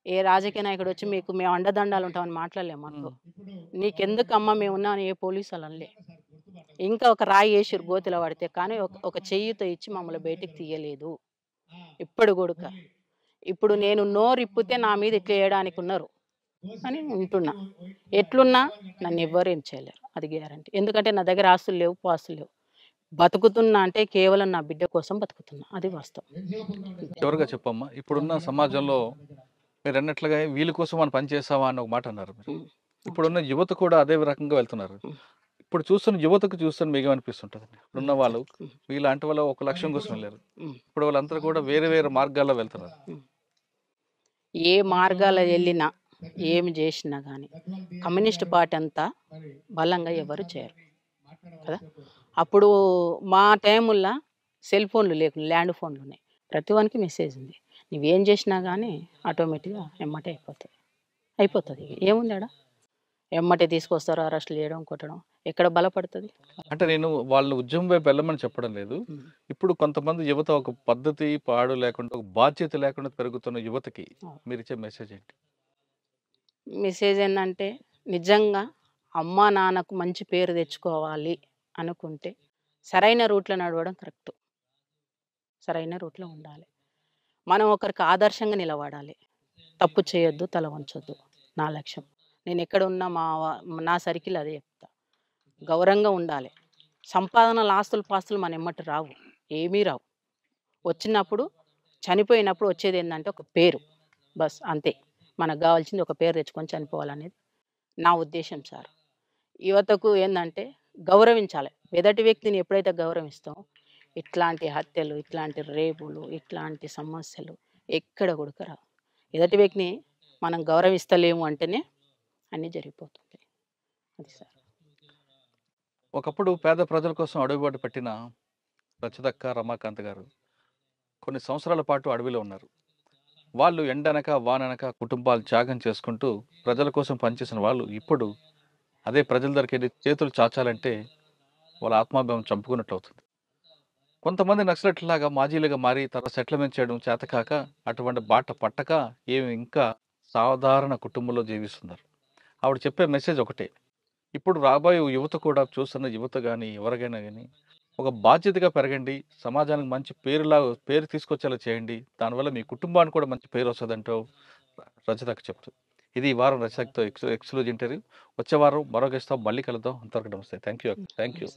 ఏ రాజకీయ నాయకుడు వచ్చి మీకు మేము అండదండాలు ఉంటామని మాట్లాడలేము. మాకు నీకెందుకమ్మా మేము ఉన్నా అని ఏ పోలీసు వాళ్ళు అనలే. ఇంకా ఒక రాయి వేసిరు గోతిలో పడితే, కానీ ఒక చెయ్యితో ఇచ్చి మమ్మల్ని బయటికి తీయలేదు ఇప్పుడు కొడుక. ఇప్పుడు నేను నోరిప్పితే నా మీద ఇట్లా వేయడానికి ఉన్నారు అని ఉంటున్నా. ఎట్లున్నా నన్ను ఎవ్వరు ఏం చేయలేరు, అది గ్యారంటీ. ఎందుకంటే నా దగ్గర ఆస్తులు లేవు, పాస్తులు లేవు. బతుకుతున్నా అంటే కేవలం నా బిడ్డ కోసం బతుకుతున్నా, అది వాస్తవం. చివరిగా చెప్పమ్మా, ఇప్పుడున్న సమాజంలో మీరు అన్నట్లుగా వీళ్ళ కోసం మనం పని చేస్తావా అని ఒక మాట అన్నారు. ఇప్పుడున్న యువత కూడా అదే రకంగా వెళ్తున్నారు. ఇప్పుడు చూస్తున్న యువతకు చూస్తున్న మీకు ఏమనిపిస్తుంటుంది? ఇప్పుడున్న వాళ్ళు వీళ్ళంటి వాళ్ళు ఒక లక్ష్యం కోసం వెళ్ళారు. ఇప్పుడు వాళ్ళంతా కూడా వేరే వేరే మార్గాల్లో వెళ్తున్నారు. ఏ మార్గాల్లో వెళ్ళినా ఏమి చేసినా కానీ కమ్యూనిస్ట్ పార్టీ అంతా బలంగా ఎవరు చేయరు కదా. అప్పుడు మా టైముల్లో సెల్ ఫోన్లు లేకుండా ల్యాండ్ ఫోన్లు ఉన్నాయి. ప్రతి వానికి మెసేజ్ ఉంది. నువ్వేం చేసినా కానీ ఆటోమేటిక్గా ఎమ్మటే అయిపోతుంది. ఏముంది ఆడ? ఎమ్మటే తీసుకొస్తారు, అరెస్ట్ చేయడం, కొట్టడం. ఎక్కడ బలపడుతుంది? అంటే నేను వాళ్ళ ఉద్యమం వైపు వెళ్ళమని చెప్పడం లేదు. ఇప్పుడు కొంతమంది యువత ఒక పద్ధతి పాడు లేకుండా, ఒక బాధ్యత లేకుండా పెరుగుతున్న యువతకి మీరు ఇచ్చే మెసేజ్ ఏంటి? మెసేజ్ ఏంటంటే నిజంగా అమ్మా నాన్నకు మంచి పేరు తెచ్చుకోవాలి అనుకుంటే సరైన రూట్లో నడవడం కరెక్ట్. సరైన రూట్లో ఉండాలి. మనం ఒకరికి ఆదర్శంగా నిలబడాలి. తప్పు చేయొద్దు, తల వంచొద్దు. నా లక్ష్యం. నేను ఎక్కడ ఉన్నా నా సర్కిల్ అదే చెప్తా. గౌరవంగా ఉండాలి. సంపాదనలు, ఆస్తులు, పాస్తులు మన ఎమ్మటి రావు, ఏమీ రావు. వచ్చినప్పుడు చనిపోయినప్పుడు వచ్చేది ఏంటంటే ఒక పేరు, బస్ అంతే. మనకు కావాల్సింది ఒక పేరు తెచ్చుకొని చనిపోవాలనేది నా ఉద్దేశం సార్. యువతకు ఏంటంటే గౌరవించాలి. ఎదుటి వ్యక్తిని ఎప్పుడైతే గౌరవిస్తామో ఇట్లాంటి హత్యలు, ఇట్లాంటి రేపులు, ఇట్లాంటి సమస్యలు ఎక్కడ కూడా రావు. ఎదుటి వ్యక్తిని మనం గౌరవిస్తలేము అంటేనే అన్నీ జరిగిపోతుంది. అది సార్. ఒకప్పుడు పేద ప్రజల కోసం అడుగుబాటు పెట్టిన రచదక్క, రమాకాంత్ గారు కొన్ని సంవత్సరాల పాటు అడవిలో ఉన్నారు. వాళ్ళు ఎండనక, వాననక కుటుంబాలు త్యాగం చేసుకుంటూ ప్రజల కోసం పనిచేసిన వాళ్ళు ఇప్పుడు అదే ప్రజల దగ్గరికెళ్ళి చేతులు చాచాలంటే వాళ్ళ ఆత్మాభిమానం చంపుకున్నట్టు అవుతుంది. కొంతమంది నక్సలైట్‌లాగా మాజీలుగా మారి తర్వాత సెటిల్మెంట్ చేయడం చేతకాక, అటువంటి బాట పట్టక ఈమె ఇంకా సాధారణ కుటుంబంలో జీవిస్తున్నారు. ఆవిడ చెప్పే మెసేజ్ ఒకటే. ఇప్పుడు రాబోయే యువత కూడా చూస్తున్న యువత గాని, ఎవరికైనా గాని ఒక బాధ్యతగా పెరగండి. సమాజానికి మంచి పేరు తీసుకొచ్చేలా చేయండి. దానివల్ల మీ కుటుంబానికి కూడా మంచి పేరొస్తదంటూ రచయితకు చెప్తూ. ఇది ఈ వారం రచయితతో ఎక్స్‌క్లూజివ్ ఇంటర్వ్యూ. వచ్చే వారం మరో గెస్ట్‌తో మళ్ళీ కలుద్దాం. అంతవరకు నమస్తే. Thank you. Thank you.